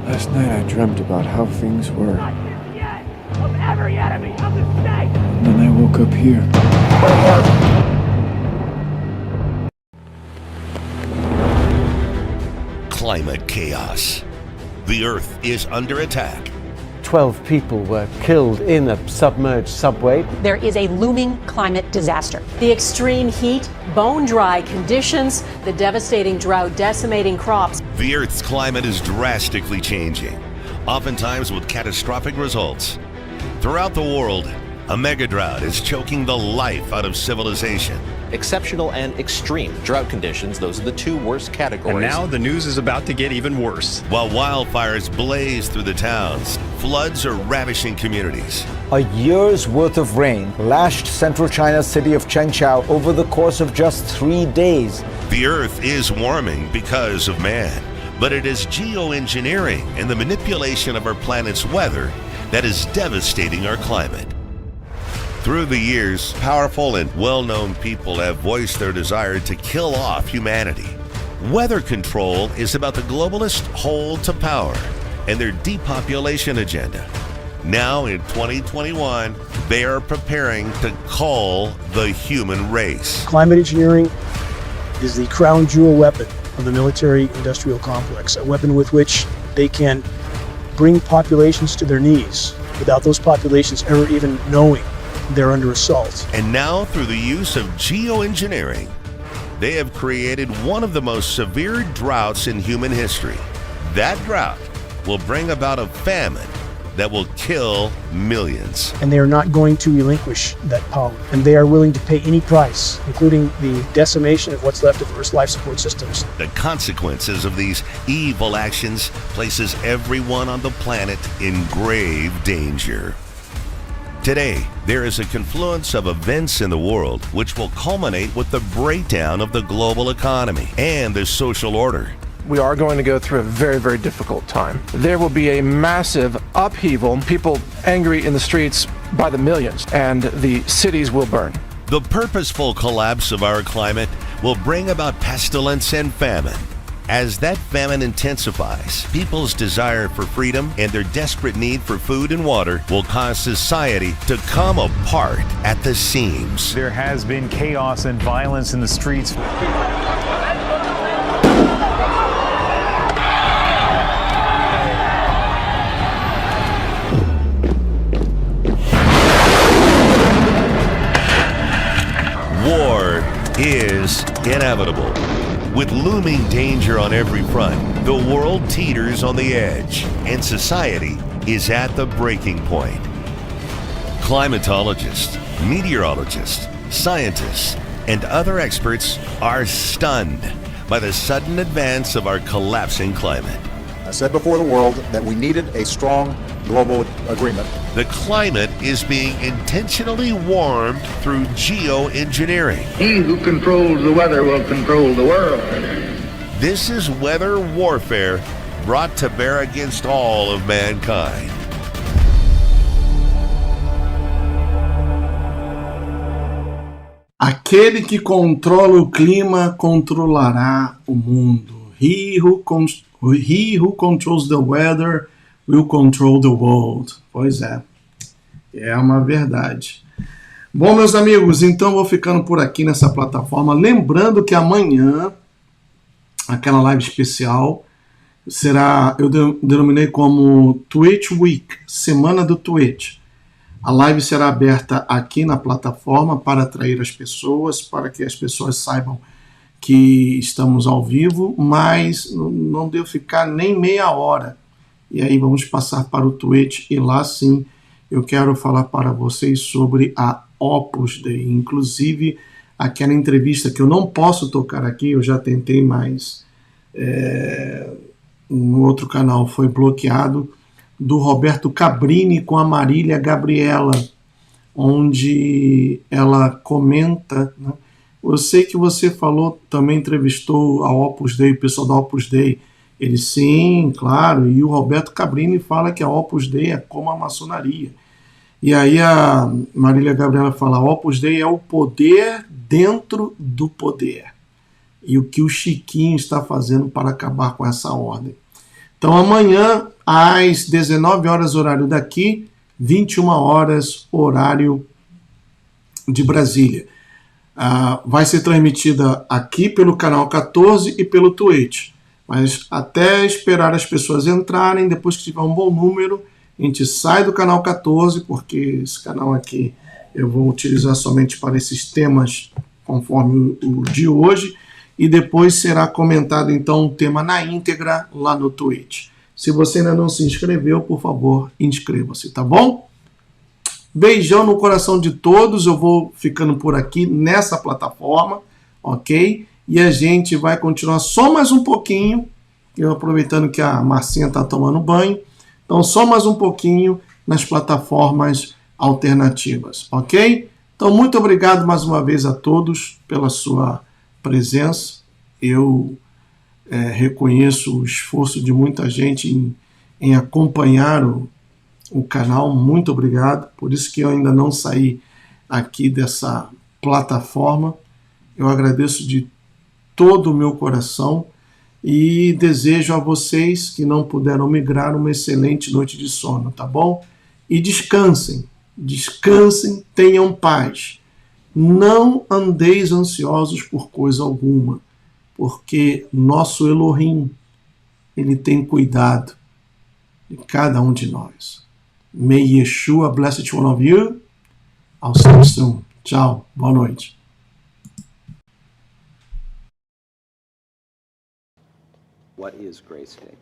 Last night I dreamt about how things were. Of every enemy of the state! And then I woke up here. Climate chaos. The Earth is under attack. 12 people were killed in a submerged subway. There is a looming climate disaster. The extreme heat, bone-dry conditions, the devastating drought decimating crops. The Earth's climate is drastically changing, oftentimes with catastrophic results. Throughout the world, a mega drought is choking the life out of civilization. Exceptional and extreme drought conditions, those are the two worst categories. And now the news is about to get even worse. While wildfires blaze through the towns, floods are ravishing communities. A year's worth of rain lashed central China's city of Chengqiao over the course of just 3 days. The Earth is warming because of man, but it is geoengineering and the manipulation of our planet's weather that is devastating our climate. Through the years, powerful and well-known people have voiced their desire to kill off humanity. Weather control is about the globalist hold to power and their depopulation agenda. Now in 2021, they are preparing to cull the human race. Climate engineering is the crown jewel weapon of the military-industrial complex, a weapon with which they can bring populations to their knees without those populations ever even knowing they're under assault. And now, through the use of geoengineering, they have created one of the most severe droughts in human history. That drought will bring about a famine that will kill millions. And they are not going to relinquish that power. And they are willing to pay any price, including the decimation of what's left of Earth's life support systems. The consequences of these evil actions places everyone on the planet in grave danger. Today, there is a confluence of events in the world which will culminate with the breakdown of the global economy and the social order. We are going to go through a very, very difficult time. There will be a massive upheaval, people angry in the streets by the millions, and the cities will burn. The purposeful collapse of our climate will bring about pestilence and famine. As that famine intensifies, people's desire for freedom and their desperate need for food and water will cause society to come apart at the seams. There has been chaos and violence in the streets. War is inevitable. With looming danger on every front, the world teeters on the edge, and society is at the breaking point. Climatologists, meteorologists, scientists, and other experts are stunned by the sudden advance of our collapsing climate. I said before the world that we needed a strong global agreement. The climate is being intentionally warmed through geoengineering. He who controls the weather will control the world. This is weather warfare brought to bear against all of mankind. Aquele que controla o clima controlará o mundo. He who controls the weather will control the world. Pois é, é uma verdade. Bom, meus amigos, então vou ficando por aqui nessa plataforma. Lembrando que amanhã, aquela live especial, será, eu denominei como Twitch Week, Semana do Twitch. A live será aberta aqui na plataforma para atrair as pessoas, para que as pessoas saibam que estamos ao vivo, mas não deu ficar nem meia hora. E aí vamos passar para o Twitch e lá sim eu quero falar para vocês sobre a Opus Dei. Inclusive aquela entrevista que eu não posso tocar aqui, eu já tentei, mas no outro canal foi bloqueado, do Roberto Cabrini com a Marília Gabriela, onde ela comenta, né? Eu sei que você falou, também entrevistou a Opus Dei, o pessoal da Opus Dei. Ele, sim, claro, e o Roberto Cabrini fala que a Opus Dei é como a maçonaria. E aí a Marília Gabriela fala, a Opus Dei é o poder dentro do poder. E o que o Chiquinho está fazendo para acabar com essa ordem. Então amanhã, às 19 horas, horário daqui, 21 horas, horário de Brasília. Vai ser transmitida aqui pelo canal 14 e pelo Twitch. Mas até esperar as pessoas entrarem, depois que tiver um bom número, a gente sai do canal 14, porque esse canal aqui eu vou utilizar somente para esses temas conforme o de hoje, e depois será comentado então o tema na íntegra lá no Twitch. Se você ainda não se inscreveu, por favor, inscreva-se, tá bom? Beijão no coração de todos, eu vou ficando por aqui nessa plataforma, ok? E a gente vai continuar só mais um pouquinho, eu aproveitando que a Marcinha está tomando banho, então só mais um pouquinho nas plataformas alternativas, ok? Então muito obrigado mais uma vez a todos pela sua presença. Eu reconheço o esforço de muita gente em acompanhar o canal, muito obrigado, por isso que eu ainda não saí aqui dessa plataforma. Eu agradeço de todo o meu coração e desejo a vocês que não puderam migrar uma excelente noite de sono, tá bom? E descansem, descansem, tenham paz. Não andeis ansiosos por coisa alguma, porque nosso Elohim, ele tem cuidado de cada um de nós. May Yeshua bless each one of you. I'll see you soon. Tchau, boa noite. What is Grace Day?